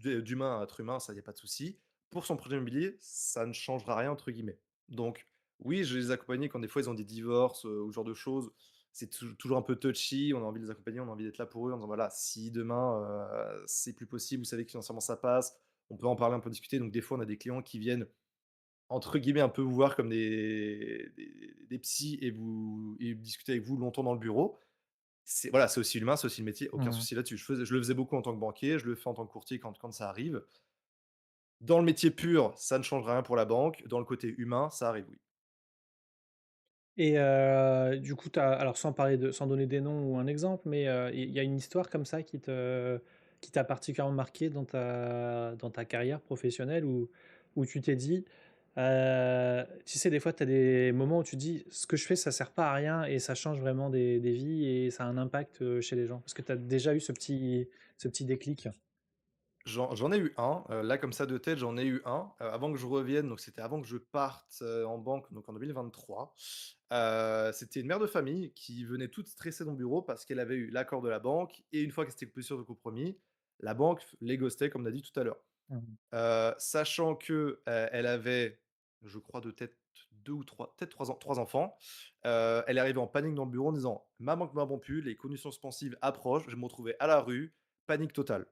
d'humain à être humain, ça, il y a pas de souci. Pour son projet immobilier, ça ne changera rien entre guillemets. Donc oui, je les accompagne quand des fois ils ont des divorces, ou ce genre de choses. C'est toujours un peu touchy, on a envie de les accompagner, on a envie d'être là pour eux en disant: «Voilà, si demain, c'est plus possible, vous savez que financièrement ça passe, on peut en parler, un peu discuter». Donc des fois, on a des clients qui viennent entre guillemets un peu vous voir comme des psys et discuter avec vous longtemps dans le bureau. C'est voilà, c'est aussi l'humain, c'est aussi le métier, aucun Mmh. souci là-dessus. Je le faisais beaucoup en tant que banquier, je le fais en tant que courtier quand ça arrive. Dans le métier pur, ça ne changera rien pour la banque. Dans le côté humain, ça arrive, oui. Et du coup, alors sans donner des noms ou un exemple, mais il y a une histoire comme ça qui t'a particulièrement marqué dans ta carrière professionnelle où tu t'es dit, tu sais, des fois, tu as des moments où tu dis: «Ce que je fais, ça sert pas à rien et ça change vraiment des vies et ça a un impact, chez les gens». Est-ce que tu as déjà eu ce petit déclic? J'en ai eu un, là comme ça de tête, j'en ai eu un, avant que je revienne, donc c'était avant que je parte, en banque, donc en 2023. C'était une mère de famille qui venait toute stressée dans le bureau parce qu'elle avait eu l'accord de la banque et une fois que c'était plus sûr de compromis, la banque les ghostait comme on a dit tout à l'heure. Mmh. Sachant que, elle avait, je crois de tête 2 ou 3, peut-être 3 enfants, elle est arrivée en panique dans le bureau en disant: «Ma banque m'a rompu, les conditions suspensives approchent, je vais me retrouver à la rue, panique totale».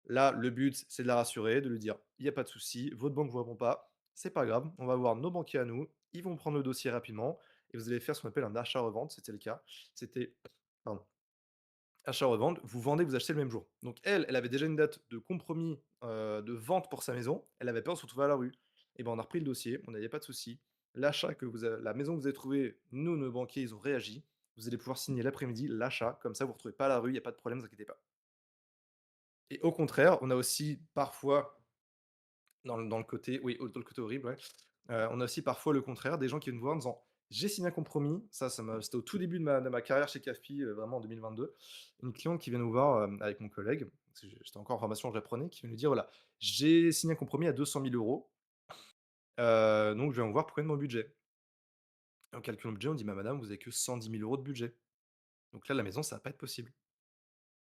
Là, le but, c'est de la rassurer, de lui dire: «Il y a pas de souci, votre banque vous répond pas, c'est pas grave, on va voir nos banquiers à nous Ils vont prendre le dossier rapidement et vous allez faire ce qu'on appelle un achat-revente, c'était le cas. C'était pardon, achat-revente, vous vendez, vous achetez le même jour. Donc elle, elle avait déjà une date de compromis, de vente pour sa maison. Elle avait peur de se retrouver à la rue. Et ben, on a repris le dossier, on n'avait pas de souci. L'achat que vous avez la maison que vous avez trouvée, nous, nos banquiers, ils ont réagi. Vous allez pouvoir signer l'après-midi l'achat, comme ça vous ne retrouvez pas à la rue, il y a pas de problème, ne vous inquiétez pas. Et au contraire, on a aussi parfois dans le côté oui, dans le côté horrible, ouais. On a aussi parfois le contraire, des gens qui viennent nous voir en disant: «J'ai signé un compromis», c'était au tout début de ma carrière chez CAFPI, vraiment en 2022. Une cliente qui vient nous voir, avec mon collègue, parce que j'étais encore en formation, je l'apprenais, qui vient nous dire: «Voilà, j'ai signé un compromis à 200 000 €, donc je viens vous voir pour connaître mon budget». Et on calcule le budget, on dit: «Bah madame, vous avez que 110 000 € de budget. Donc là, la maison, ça va pas être possible».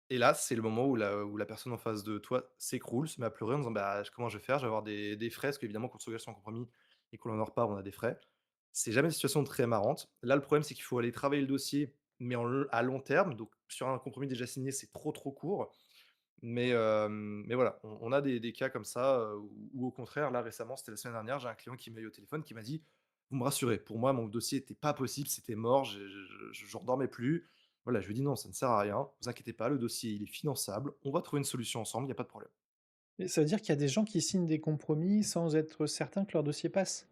Et là, c'est le moment où la personne en face de toi s'écroule, se met à pleurer en disant: «Bah, comment je vais faire? Je vais avoir des frais», parce qu'évidemment quand on s'engage sur un compromis et qu'on en repart, on a des frais. C'est jamais une situation très marrante. Là, le problème, c'est qu'il faut aller travailler le dossier, mais à long terme, donc sur un compromis déjà signé, c'est trop, trop court. Mais voilà, on a des cas comme ça, où au contraire, là récemment, c'était la semaine dernière, j'ai un client qui m'a eu au téléphone qui m'a dit: «Vous me rassurez, pour moi, mon dossier était pas possible, c'était mort, je j'en redormais plus». Voilà, je lui ai dit: «Non, ça ne sert à rien, vous inquiétez pas, le dossier, il est finançable, on va trouver une solution ensemble, il y a pas de problème». Et ça veut dire qu'il y a des gens qui signent des compromis sans être certains que leur dossier passe?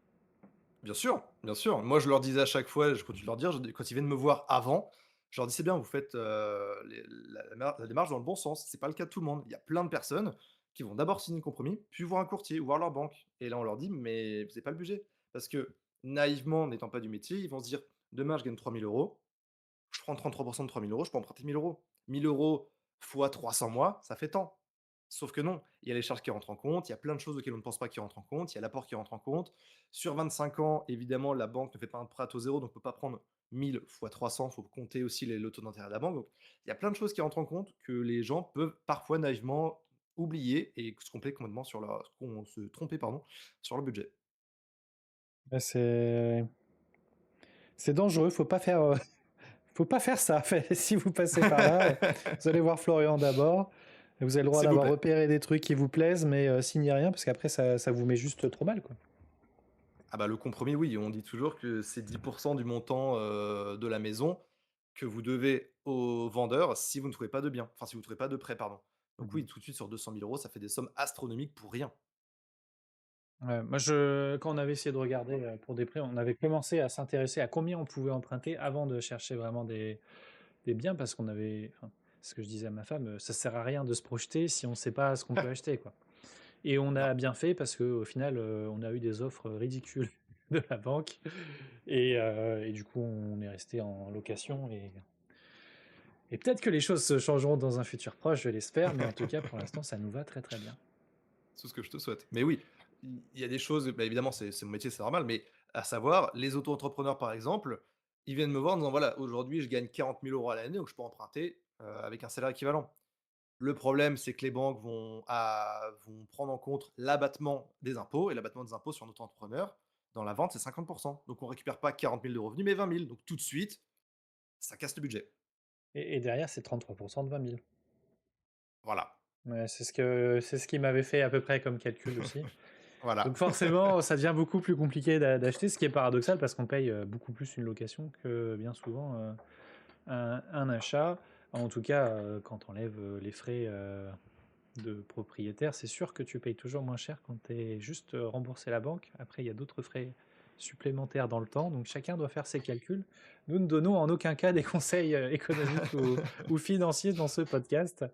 Bien sûr, bien sûr. Moi, je leur disais à chaque fois, je continue de leur dire, quand ils viennent me voir avant, je leur dis: «C'est bien, vous faites, la démarche dans le bon sens». C'est pas le cas de tout le monde. Il y a plein de personnes qui vont d'abord signer un compromis, puis voir un courtier ou voir leur banque et là, on leur dit: «Mais vous avez pas le budget». Parce que naïvement, n'étant pas du métier, ils vont se dire: «Demain, je gagne 3 000 €, je prends 33 de 3 000 €, je peux emprunter 1 000 €. 1 000 € fois 300 mois, ça fait tant». Sauf que non, il y a les charges qui rentrent en compte, il y a plein de choses auxquelles on ne pense pas qui rentrent en compte, il y a l'apport qui rentre en compte. Sur 25 ans, évidemment, la banque ne fait pas un prêt à taux zéro, donc on ne peut pas prendre 1 000 fois 300, il faut compter aussi le taux d'intérêt de la banque. Donc il y a plein de choses qui rentrent en compte que les gens peuvent parfois naïvement oublier et se tromper complètement se tromper pardon, sur leur budget. Bah, c'est dangereux, faut pas faire ça. Fait si vous passez par là, vous allez voir Florian d'abord, vous avez le droit S'il vous d'avoir plaît. repéré des trucs qui vous plaisent, mais signez rien parce qu'après ça vous met juste trop mal, quoi. Ah bah, le compromis, oui, on dit toujours que c'est 10 du montant, de la maison que vous devez au vendeur si vous ne trouvez pas de bien. Enfin, si vous ne trouvez pas de prêt, pardon. Donc Mmh. oui, tout de suite sur 200 000 €, ça fait des sommes astronomiques pour rien. Ouais, moi quand on avait essayé de regarder, pour des prêts, on avait commencé à s'intéresser à combien on pouvait emprunter avant de chercher vraiment des biens parce qu'on avait enfin, c'est ce que je disais à ma femme, ça sert à rien de se projeter si on sait pas ce qu'on peut acheter, quoi. Et on Non. a bien fait parce qu'au final, on a eu des offres ridicules de la banque et du coup, on est resté en location et peut-être que les choses se changeront dans un futur proche, je l'espère, mais en tout cas, pour l'instant, ça nous va très, très bien. C'est tout ce que je te souhaite. Mais oui, il y a des choses, bah, évidemment, c'est mon métier, c'est normal, mais à savoir, les auto-entrepreneurs, par exemple, ils viennent me voir en disant: «Voilà, aujourd'hui, je gagne 40 000 € à l'année, donc je peux emprunter, avec un salaire équivalent». Le problème, c'est que les banques vont prendre en compte l'abattement des impôts et l'abattement des impôts sur un auto-entrepreneur, dans la vente, c'est 50. Donc on récupère pas 40 000 de revenus, mais 20 000. Donc tout de suite, ça casse le budget. Et derrière, c'est 33 de 20 000. Voilà. Ouais, c'est ce qui m'avait fait à peu près comme calcul aussi. Donc Voilà. forcément, ça devient beaucoup plus compliqué d'acheter, ce qui est paradoxal parce qu'on paye, beaucoup plus une location que bien souvent, un achat. En tout cas, quand on enlève, les frais, de propriétaire, c'est sûr que tu payes toujours moins cher quand tu es juste, remboursé la banque. Après, il y a d'autres frais supplémentaires dans le temps, donc chacun doit faire ses calculs. Nous ne donnons en aucun cas des conseils, économiques ou financiers dans ce podcast.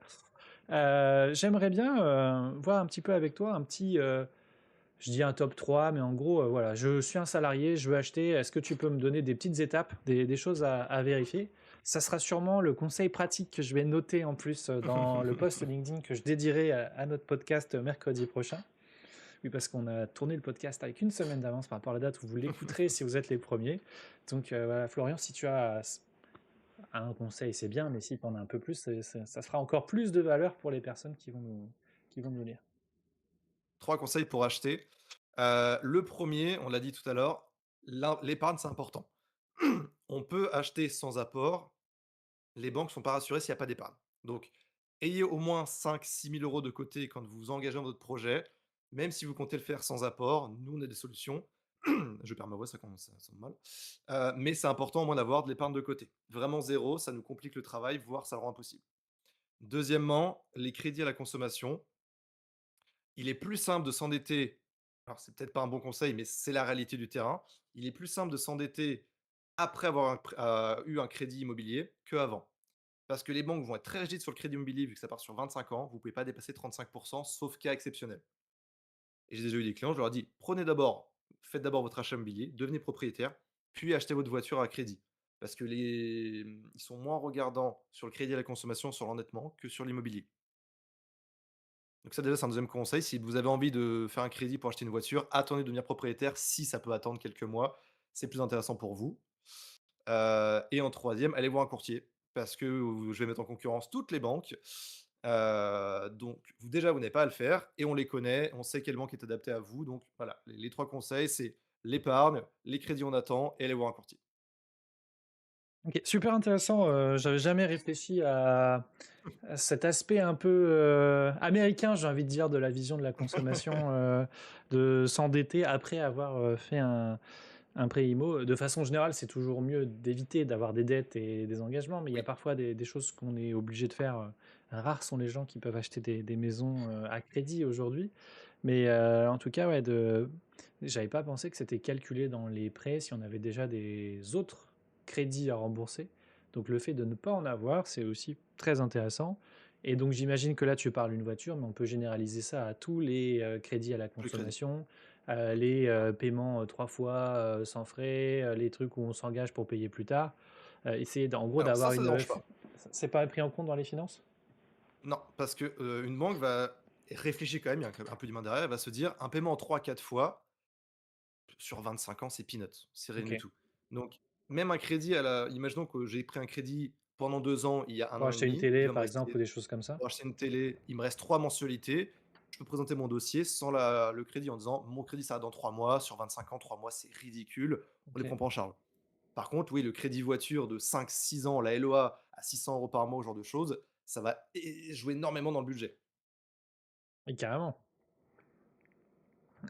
J'aimerais bien, voir un petit peu avec toi un petit, je dis un top 3, mais en gros, voilà, je suis un salarié, je veux acheter. Est-ce que tu peux me donner des petites étapes, des choses à vérifier? Ça sera sûrement le conseil pratique que je vais noter en plus dans le post LinkedIn que je dédierai à notre podcast mercredi prochain. Oui, parce qu'on a tourné le podcast avec une semaine d'avance par rapport à la date où vous l'écouterez si vous êtes les premiers. Donc voilà, Florian, si tu as un conseil, c'est bien, mais si tu en as un peu plus, ça fera encore plus de valeur pour les personnes qui vont nous lire. 3 conseils pour acheter. Le premier, on l'a dit tout à l'heure, l'épargne, c'est important. On peut acheter sans apport. Les banques ne sont pas rassurées s'il n'y a pas d'épargne. Donc, ayez au moins 5 000 à 6 000 € de côté quand vous vous engagez dans votre projet. Même si vous comptez le faire sans apport, nous, on a des solutions. Je perds ma voix, ça sonne mal. Mais c'est important au moins d'avoir de l'épargne de côté. Vraiment zéro, ça nous complique le travail, voire ça le rend impossible. Deuxièmement, les crédits à la consommation. Il est plus simple de s'endetter, alors c'est peut-être pas un bon conseil, mais c'est la réalité du terrain. Il est plus simple de s'endetter après avoir eu un crédit immobilier qu'avant. Parce que les banques vont être très rigides sur le crédit immobilier vu que ça part sur 25 ans, vous ne pouvez pas dépasser 35 sauf cas exceptionnel. Et j'ai déjà eu des clients, je leur ai dit: Faites d'abord votre achat immobilier, devenez propriétaire, puis achetez votre voiture à crédit». Parce que ils sont moins regardants sur le crédit à la consommation, sur l'endettement que sur l'immobilier. Donc ça déjà, c'est un deuxième conseil. Si vous avez envie de faire un crédit pour acheter une voiture, attendez de devenir propriétaire si ça peut attendre quelques mois. C'est plus intéressant pour vous. Et en troisième, allez voir un courtier parce que je vais mettre en concurrence toutes les banques. Donc vous déjà, vous n'avez pas à le faire et on les connaît, on sait quelle banque est adaptée à vous. Donc voilà, les 3 conseils, c'est l'épargne, les crédits en attend et aller voir un courtier. OK, super intéressant, j'avais jamais réfléchi à cet aspect un peu, américain, j'ai envie de dire, de la vision de la consommation, de s'endetter après avoir, fait un prêt IMO. De façon générale, c'est toujours mieux d'éviter d'avoir des dettes et des engagements, mais il y a Oui, parfois des choses qu'on est obligé de faire, rares sont les gens qui peuvent acheter des maisons, à crédit aujourd'hui. Mais, en tout cas, ouais, j'avais pas pensé que c'était calculé dans les prêts si on avait déjà des autres crédits à rembourser. Donc le fait de ne pas en avoir, c'est aussi très intéressant et donc j'imagine que là, tu parles d'une voiture, mais on peut généraliser ça à tous les, crédits à la plus de crédit. consommation, les, paiements, 3 fois, sans frais, les trucs où on s'engage pour payer plus tard. Essayer en gros Alors d'avoir ça une, dérange f pas. c'est pas pris en compte dans les finances? Non, parce que, une banque va réfléchir quand même, il y a un peu d'humain derrière, elle va se dire: «Un paiement en 3-4 fois, sur 25 ans, c'est peanuts, c'est rien du OK. tout». Donc même un crédit imaginons que j'ai pris un crédit pendant 2 ans, il y a un Pour an et acheter une demi, il télé, va me par exemple, ou rester des choses comme ça? pour acheter une télé, il me reste 3 mensualités. Je peux présenter mon dossier sans le crédit en disant: «Mon crédit s'arrête dans 3 mois, sur 25 ans, 3 mois, c'est ridicule, on les OK. prend pas en charge». Par contre, oui, le crédit voiture de 5-6 ans, la LOA à 600 € par mois, ce genre de choses, ça va jouer énormément dans le budget. Oui, carrément.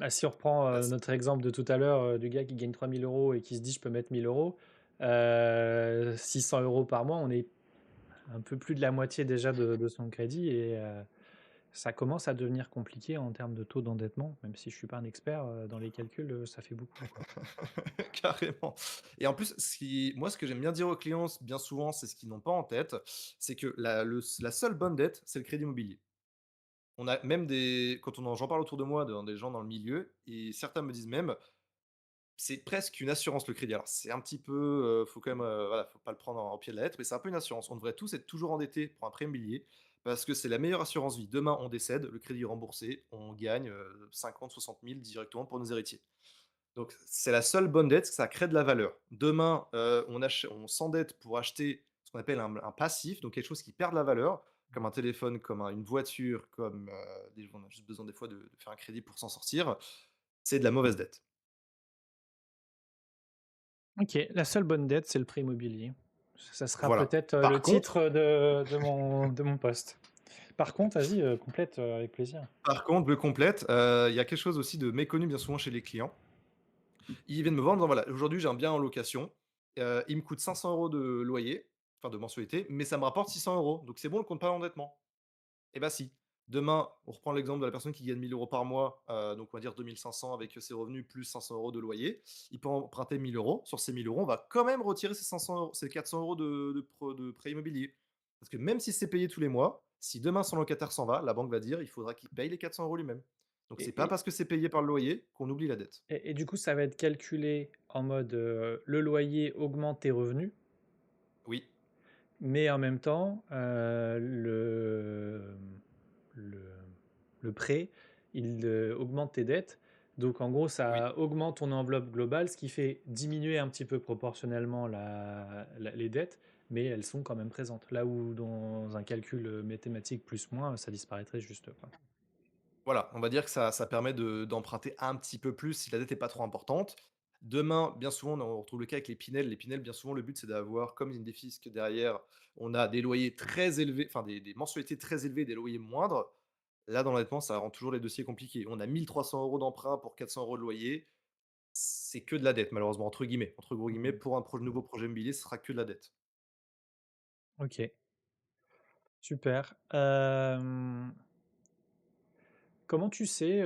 Ah, si on reprend, Parce notre exemple de tout à l'heure, du gars qui gagne 3 000 € et qui se dit: «Je peux mettre 1 000 €», 600 € par mois, on est un peu plus de la moitié déjà de son crédit et ça commence à devenir compliqué en termes de taux d'endettement, même si je suis pas un expert, dans les calculs, ça fait beaucoup, quoi. carrément. Et en plus, ce que j'aime bien dire aux clients, bien souvent, c'est ce qu'ils n'ont pas en tête, c'est que la seule bonne dette, c'est le crédit immobilier. On a même j'en parle autour de moi, dans des gens dans le milieu, et certains me disent même: «C'est presque une assurance le crédit». Alors c'est un petit peu, faut quand même, voilà, faut pas le prendre au pied de la lettre, mais c'est un peu une assurance. On devrait tous être toujours endettés pour un prêt immobilier parce que c'est la meilleure assurance vie. Demain, on décède, le crédit est remboursé, on gagne, 50-60 000 directement pour nos héritiers. Donc c'est la seule bonne dette, ça crée de la valeur. Demain, on s'endette pour acheter ce qu'on appelle un passif, donc quelque chose qui perd de la valeur, comme un téléphone, comme une voiture, comme, on a juste besoin des fois de faire un crédit pour s'en sortir. C'est de la mauvaise dette. OK, la seule bonne dette, c'est le prêt immobilier. Ça sera Voilà. peut-être, le Par contre titre de mon poste. Par contre, vas-y, complète, avec plaisir. je complète, il y a quelque chose aussi de méconnu bien souvent chez les clients. Ils viennent me voir en disant: «Voilà, aujourd'hui j'ai un bien en location, il me coûte 500 € de loyer, enfin de mensualité, mais ça me rapporte 600 €, donc c'est bon, on le compte pas à l'endettement». Eh bah si. Demain, on reprend l'exemple de la personne qui gagne 1 000 € par mois, donc on va dire 2 500 avec ses revenus plus 500 € de loyer. Il peut emprunter 1 000 €. Sur ces 1 000 €, on va quand même retirer ces 500 €, ces 400 € de prêt immobilier. Parce que même si c'est payé tous les mois, si demain son locataire s'en va, la banque va dire: «Il faudra qu'il paye les 400 € lui-même». Donc c'est Et pas et parce que c'est payé par le loyer qu'on oublie la dette. et du coup, ça va être calculé en mode, le loyer augmente tes revenus, Oui, mais en même temps, le le prêt, il, augmente tes dettes. Donc en gros, oui. ça augmente ton enveloppe globale, ce qui fait diminuer un petit peu proportionnellement les dettes, mais elles sont quand même présentes. Là où dans un calcul, mathématique plus/moins, ça disparaîtrait juste, quoi. Voilà, on va dire que ça permet d'emprunter un petit peu plus si la dette est pas trop importante. Demain, bien souvent, on retrouve le cas avec les Pinel. Les Pinel, bien souvent, le but, c'est d'avoir, comme il y a une défisque derrière, on a des loyers très élevés, enfin des mensualités très élevées, des loyers moindres. Là, dans l'endettement, ça rend toujours les dossiers compliqués. On a 1 300 € d'emprunt pour 400 € de loyer. c'est que de la dette malheureusement, entre guillemets. Entre gros guillemets, Mmh. pour un nouveau projet immobilier, ce sera que de la dette. OK, super. Comment tu sais,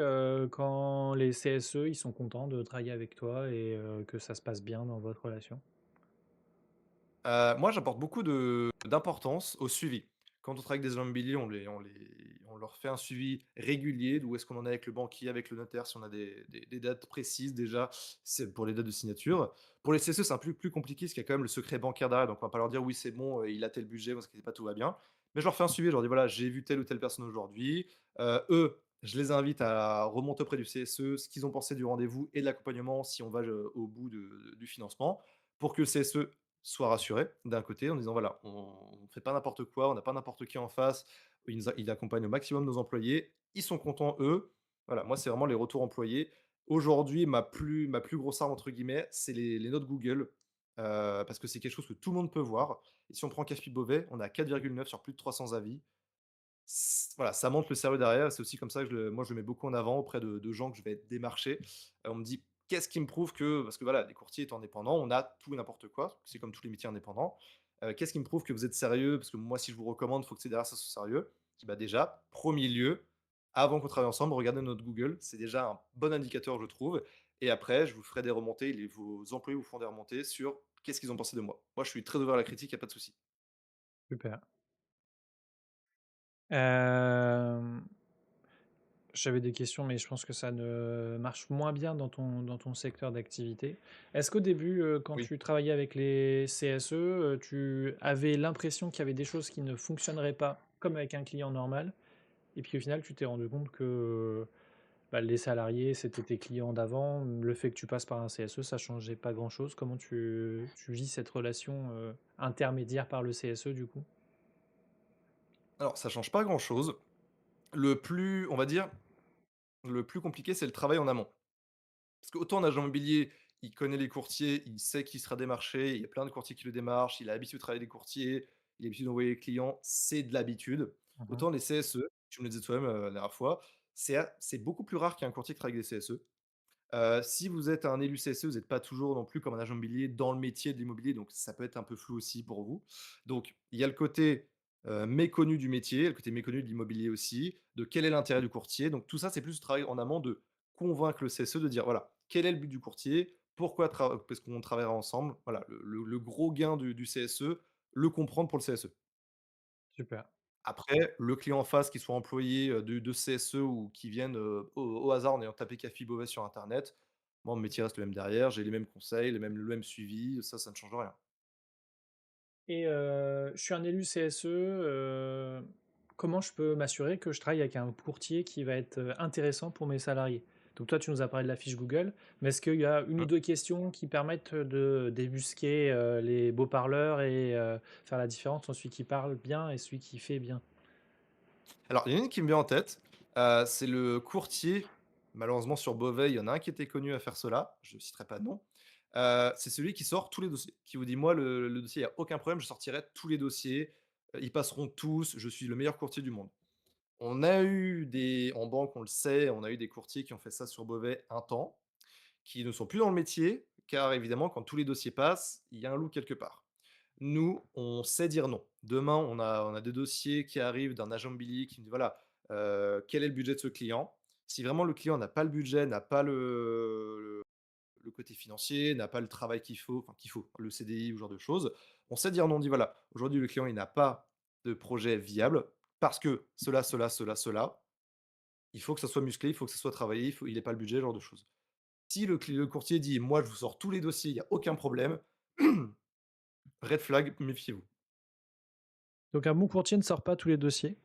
quand les CSE, ils sont contents de travailler avec toi et que ça se passe bien dans votre relation? Moi, j'apporte beaucoup de d'importance au suivi. Quand on travaille avec des agents immobiliers, on leur fait un suivi régulier d'où est-ce qu'on en est avec le banquier, avec le notaire, si on a des dates précises déjà, c'est pour les dates de signature. Pour les CCE, c'est un peu plus compliqué parce qu'il y a quand même le secret bancaire derrière, donc on va pas leur dire: «Oui, c'est bon, il a tel budget, vous inquiétez pas, tout va bien». Mais je leur fais un suivi, je leur dis: «Voilà, j'ai vu telle ou telle personne aujourd'hui». Eux, je les invite à remonter auprès du CSE ce qu'ils ont pensé du rendez-vous et de l'accompagnement si on va, au bout du financement, pour que le CSE soit rassuré d'un côté en disant: «Voilà, on ne fait pas n'importe quoi, on n'a pas n'importe qui en face, il accompagne au maximum nos employés, ils sont contents eux». Voilà, moi, c'est vraiment les retours employés. Aujourd'hui, ma plus «grosse arme» entre guillemets, c'est les notes Google, parce que c'est quelque chose que tout le monde peut voir et si on prend Kaspi Beauvais, on est à 4,9 sur plus de 300 avis. Voilà, ça montre le sérieux derrière. C'est aussi comme ça que je le mets beaucoup en avant auprès de gens que je vais démarcher. On me dit: «Qu'est-ce qui me prouve que» parce que voilà, les courtiers étant indépendants, on a tout et n'importe quoi, c'est comme tous les métiers indépendants. «Qu'est-ce qui me prouve que vous êtes sérieux? Parce que moi, si je vous recommande, il faut que c'est derrière ça soit sérieux». Je dis: «Bah, déjà, 1er lieu, avant qu'on travaille ensemble, regardez notre Google, c'est déjà un bon indicateur, je trouve et après, je vous ferai des remontées, vos employés vous feront des remontées sur qu'est-ce qu'ils ont pensé de moi». Moi, je suis très ouvert à la critique, il y a pas de souci. Super. Hem, J'avais des questions, mais je pense que ça ne marche moins bien dans ton secteur d'activité. Est-ce qu'au début, quand Oui. tu travaillais avec les CSE, tu avais l'impression qu'il y avait des choses qui ne fonctionneraient pas comme avec un client normal? Et puis au final, tu t'es rendu compte que, bah, les salariés, c'était tes clients d'avant, le fait que tu passes par un CSE, ça changeait pas grand-chose. Comment tu vis cette relation, intermédiaire par le CSE du coup? Alors ça change pas grand-chose. On va dire, le plus compliqué, c'est le travail en amont. Parce qu'autant un agent immobilier, il connaît les courtiers, il sait qui sera démarché, il y a plein de courtiers qui le démarchent, il a l'habitude de travailler des courtiers, il a l'habitude d'envoyer les clients, c'est de l'habitude. Mmh. Autant les CSE, tu me le disais toi-même, la dernière fois, c'est beaucoup plus rare qu'il y ait un courtier qui travaille avec des CSE. Si vous êtes un élu CSE, vous n'êtes pas toujours non plus comme un agent immobilier dans le métier de l'immobilier, donc ça peut être un peu flou aussi pour vous. Donc il y a le côté, méconnu du métier, le côté méconnu de l'immobilier aussi, de quel est l'intérêt du courtier. Donc tout ça, c'est plus le travail en amont de convaincre le CSE de dire: «Voilà, quel est le but du courtier? Pourquoi parce qu'on travaillera ensemble». Voilà, le gros gain du CSE, le comprendre pour le CSE. Super. Après, le client en face, qu'il soit employé, de CSE ou qui vienne, au hasard en ayant tapé Café Beauvais sur internet, moi mon métier reste le même derrière, j'ai les mêmes conseils, le même suivi, ça ne change rien. Et je suis un élu CSE, comment je peux m'assurer que je travaille avec un courtier qui va être, intéressant pour mes salariés? Donc toi, tu nous as parlé de la fiche Google, mais est-ce qu'il y a une ou Mmh. 2 questions qui permettent de débusquer, les beaux parleurs et faire la différence entre celui qui parle bien et celui qui fait bien? Alors il y en a une qui me vient en tête, c'est le courtier, malheureusement sur Beauvais, il y en a un qui était connu à faire cela, je ne citerai pas de nom. C'est celui qui sort tous les dossiers, qui vous dit: «Moi le dossier, il y a aucun problème, je sortirai tous les dossiers, ils passeront tous, je suis le meilleur courtier du monde». On a eu des en banque, on le sait, on a eu des courtiers qui ont fait ça sur Beauvais un temps, qui ne sont plus dans le métier, car évidemment, quand tous les dossiers passent, il y a un loup quelque part. Nous, on sait dire non. Demain, on a des dossiers qui arrivent d'un agent immobilier qui me dit: «Voilà, quel est le budget de ce client?» Si vraiment le client n'a pas le budget, n'a pas le côté financier, n'a pas le travail qu'il faut, le CDI ou ce genre de choses, on sait dire non. On dit: «Voilà, aujourd'hui le client, il n'a pas de projet viable parce que cela, cela, cela, cela. Il faut que ça soit musclé, il faut que ça soit travaillé, il ait pas le budget», ce genre de choses. Si le courtier dit: «Moi, je vous sors tous les dossiers, il y a aucun problème», red flag, méfiez-vous. Donc un bon courtier ne sort pas tous les dossiers,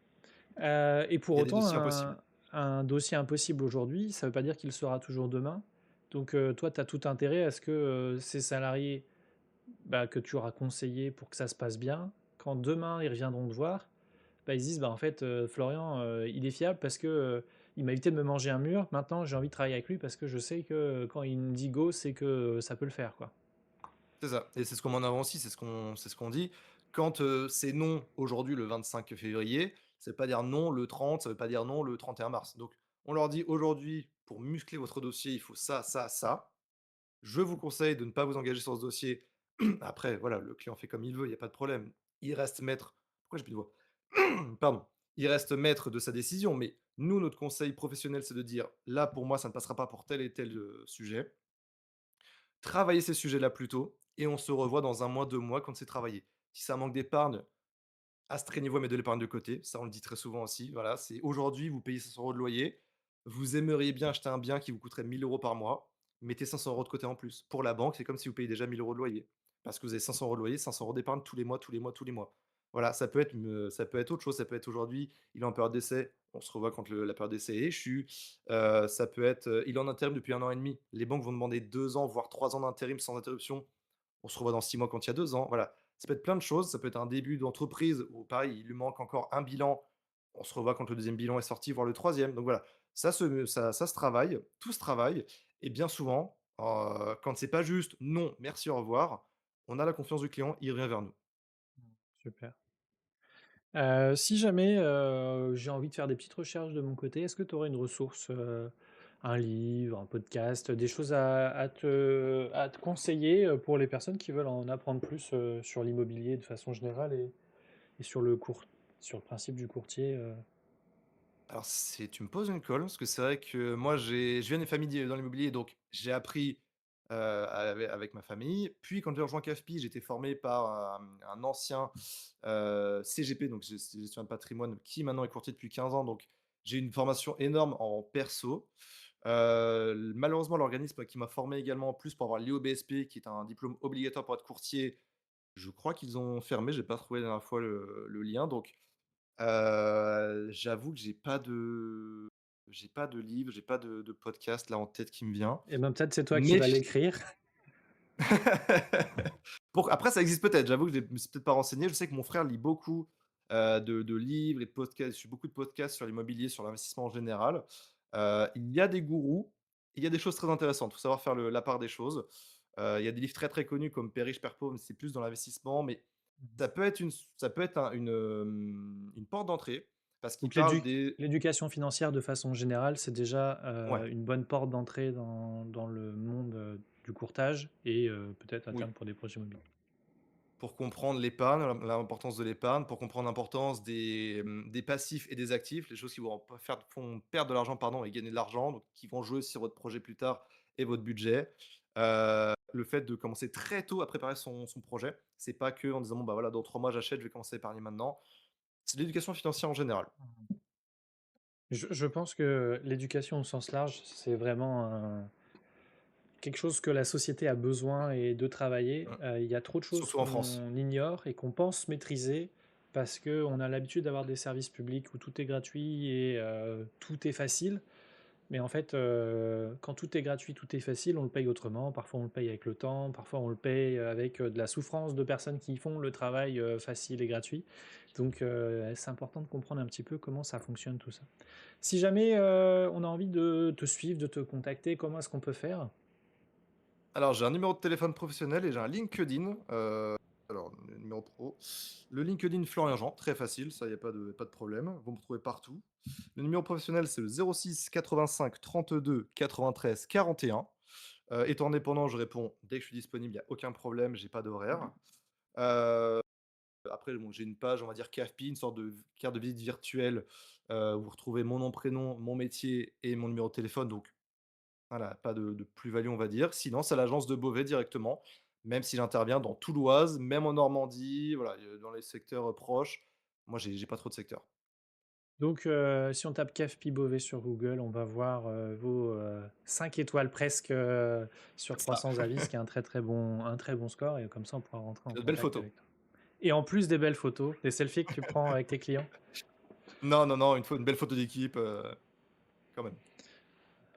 et pour Il y a des autant dossiers impossibles. un dossier impossible aujourd'hui, ça ne veut pas dire qu'il le sera toujours demain. Donc toi, tu as tout intérêt à ce que, ces salariés, bah, que tu auras conseillé pour que ça se passe bien, quand demain ils reviendront te voir, bah, ils se disent: «Bah, en fait, Florian, il est fiable parce que, il m'a évité de me manger un mur. Maintenant, j'ai envie de travailler avec lui parce que je sais que, quand il me dit go, c'est que, ça peut le faire, quoi». C'est ça et c'est ce qu'on met en avant aussi, c'est ce qu'on dit. Quand, c'est non aujourd'hui le 25 février, ça veut pas dire non le 30, ça veut pas dire non le 31 mars. Donc on leur dit: «Aujourd'hui, pour muscler votre dossier, il faut ça, ça, ça». Je vous conseille de ne pas vous engager sur ce dossier. Après, voilà, le client fait comme il veut, il y a pas de problème. Il reste maître pourquoi j'ai plus de voix? Pardon. Il reste maître de sa décision, mais nous, notre conseil professionnel, c'est de dire: «Là, pour moi, ça ne passera pas pour tel et tel, sujet». Travailler ces sujets-là plus tôt et on se revoit dans 1 mois, 2 mois quand c'est travaillé. Si ça manque d'épargne, astreignez-vous à mettre de l'épargne de côté, ça on le dit très souvent aussi, voilà, c'est aujourd'hui vous payez 500 € de loyer, vous aimeriez bien acheter un bien qui vous coûterait 1 000 € par mois, mettez 500 € de côté en plus. Pour la banque, c'est comme si vous payez déjà 1 000 € de loyer. Parce que vous avez 500 € de loyer, 500 € d'épargne tous les mois, tous les mois, tous les mois. Voilà, ça peut être autre chose, ça peut être aujourd'hui, il est en période d'essai, on se revoit quand la période d'essai est échue, ça peut être, il est en intérim depuis 1 an et demi. Les banques vont demander 2 ans, voire 3 ans d'intérim sans interruption. On se revoit dans 6 mois quand il y a 2 ans, voilà. Ça peut être plein de choses, ça peut être un début d'entreprise où pareil, il lui manque encore un bilan, on se revoit quand le deuxième bilan est sorti, voire le troisième. Donc voilà, ça se travaille, tout se travaille et bien souvent, quand c'est pas juste: «Non, merci, au revoir», on a la confiance du client, il revient vers nous. Super. Si jamais, j'ai envie de faire des petites recherches de mon côté, est-ce que tu aurais une ressource, un livre, un podcast, des choses à te conseiller, pour les personnes qui veulent en apprendre plus, sur l'immobilier de façon générale et sur le principe du courtier, Alors c'est tu me poses une colle, parce que c'est vrai que moi je viens d'une famille dans l'immobilier, donc j'ai appris, avec ma famille. Puis quand j'ai rejoint CAFPI, j'ai été formé par un ancien, CGP, donc gestion de patrimoine, qui maintenant est courtier depuis 15 ans, donc j'ai une formation énorme en perso. Malheureusement, l'organisme qui m'a formé également en plus pour avoir l'IOBSP, qui est un diplôme obligatoire pour être courtier, je crois qu'ils ont fermé, j'ai pas trouvé la dernière fois le lien, donc j'avoue que j'ai pas de livre, j'ai pas de podcast là en tête qui me vient. et ben, peut-être c'est toi qui Mais vas l'écrire. pour après ça existe peut-être, j'avoue que je me suis peut-être pas renseigné. Je sais que mon frère lit beaucoup, de livres et de podcasts. Je suis beaucoup de podcasts sur l'immobilier, sur l'investissement en général. Il y a des gourous, il y a des choses très intéressantes. Il faut savoir faire la part des choses. Il y a des livres très, très connus comme Père riche, père pauvre, mais c'est plus dans l'investissement, mais ça peut être une porte d'entrée parce qu'il Donc parle des l'éducation financière de façon générale, c'est déjà, ouais, une bonne porte d'entrée dans le monde, du courtage et peut-être à oui. terme pour des projets immobiliers. Pour comprendre l'épargne, l'importance de l'épargne, pour comprendre l'importance des passifs et des actifs, les choses qui vont pas font perdre de l'argent, pardon, et gagner de l'argent, donc qui vont jouer sur votre projet plus tard et votre budget. Le fait de commencer très tôt à préparer son projet, c'est pas que en disant: «Bon, bah, voilà, dans 3 mois j'achète, je vais commencer à épargner maintenant». C'est l'éducation financière en général. Je pense que l'éducation au sens large, c'est vraiment quelque chose que la société a besoin et de travailler. Mmh. Il y a trop de choses Surtout en France. qu'on ignore et qu'on pense maîtriser parce qu'on a l'habitude d'avoir des services publics où tout est gratuit et tout est facile. Mais en fait, quand tout est gratuit, tout est facile, on le paye autrement. Parfois, on le paye avec le temps, parfois on le paye avec, de la souffrance de personnes qui font le travail, facile et gratuit. Donc, c'est important de comprendre un petit peu comment ça fonctionne tout ça. Si jamais, on a envie de te suivre, de te contacter, comment est-ce qu'on peut faire? Alors, j'ai un numéro de téléphone professionnel et j'ai un LinkedIn, alors le numéro pro, le LinkedIn Florian Jean, très facile, ça, il y a pas de problème, vous me retrouvez partout. Le numéro professionnel, c'est le 06 85 32 93 41. Étant indépendant, je réponds dès que je suis disponible, il y a aucun problème, j'ai pas d'horaire. Heu, Après, bon, j'ai une page, on va dire CAFPI, une sorte de carte de visite virtuelle, où vous retrouvez mon nom, prénom, mon métier et mon numéro de téléphone, donc voilà, pas de plus-value, on va dire. Sinon, c'est l'agence de Beauvais directement, même si j'interviens dans tout l'Oise, même en Normandie, voilà, dans les secteurs, proches. Moi, j'ai pas trop de secteurs. Donc, si on tape CAFPI Beauvais sur Google, on va voir, vos, 5 étoiles presque, sur C'est ça. 300 avis, ce qui est un très bon score et comme ça, on pourra rentrer en De belles contact photos. avec toi. Et en plus des belles photos, des selfies que tu prends avec tes clients? Non, non, non, une belle photo d'équipe, quand même.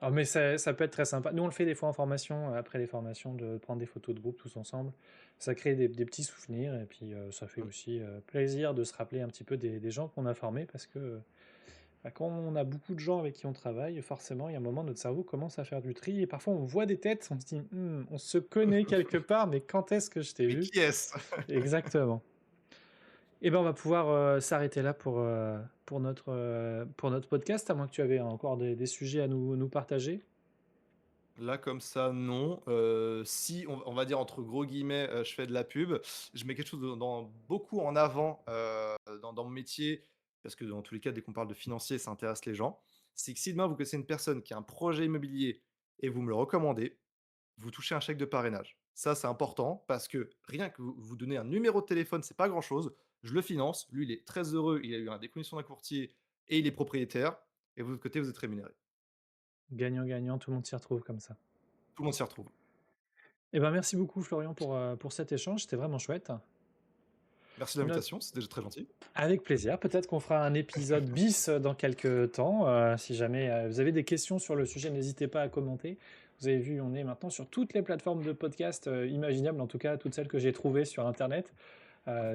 Ah mais ça peut être très sympa. Nous, on le fait des fois en formation, après les formations, de prendre des photos de groupe tous ensemble. Ça crée des petits souvenirs et puis, ça fait Mmh. aussi, plaisir de se rappeler un petit peu des gens qu'on a formés parce que, bah, quand on a beaucoup de gens avec qui on travaille, forcément, il y a un moment, notre cerveau commence à faire du tri et parfois on voit des têtes, on se dit: On se connaît quelque part, mais quand est-ce que je t'ai Mais vu?» qui est-ce? Exactement. Et ben, on va pouvoir, s'arrêter là pour notre podcast, à moins que tu avais encore des sujets à nous partager? Là, comme ça, non. Si on va dire entre gros guillemets, je fais de la pub, je mets quelque chose beaucoup en avant, dans mon métier, parce que dans tous les cas, dès qu'on parle de financier, ça intéresse les gens. C'est que si demain vous connaissez une personne qui a un projet immobilier et vous me le recommandez, vous touchez un chèque de parrainage. Ça, c'est important parce que rien que vous donnez un numéro de téléphone, c'est pas grand-chose. Je le finance, lui, il est très heureux, il a eu un des commissions d'un courtier et il est propriétaire et vous, de votre côté, vous êtes rémunéré. Gagnant-gagnant, tout le monde s'y retrouve comme ça. Tout le monde s'y retrouve. Eh ben, merci beaucoup Florian pour cet échange, c'était vraiment chouette. Merci de Une autre l'invitation, c'était déjà très gentil. Avec plaisir, peut-être qu'on fera un épisode bis, dans quelques temps, si jamais, vous avez des questions sur le sujet, n'hésitez pas à commenter. Vous avez vu, on est maintenant sur toutes les plateformes de podcast, imaginables, en tout cas toutes celles que j'ai trouvées sur internet.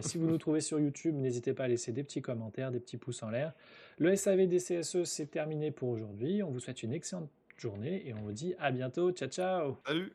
Si vous nous trouvez sur YouTube, n'hésitez pas à laisser des petits commentaires, des petits pouces en l'air. Le SAV des CSE, c'est terminé pour aujourd'hui. On vous souhaite une excellente journée et on vous dit à bientôt. Ciao, ciao! Salut!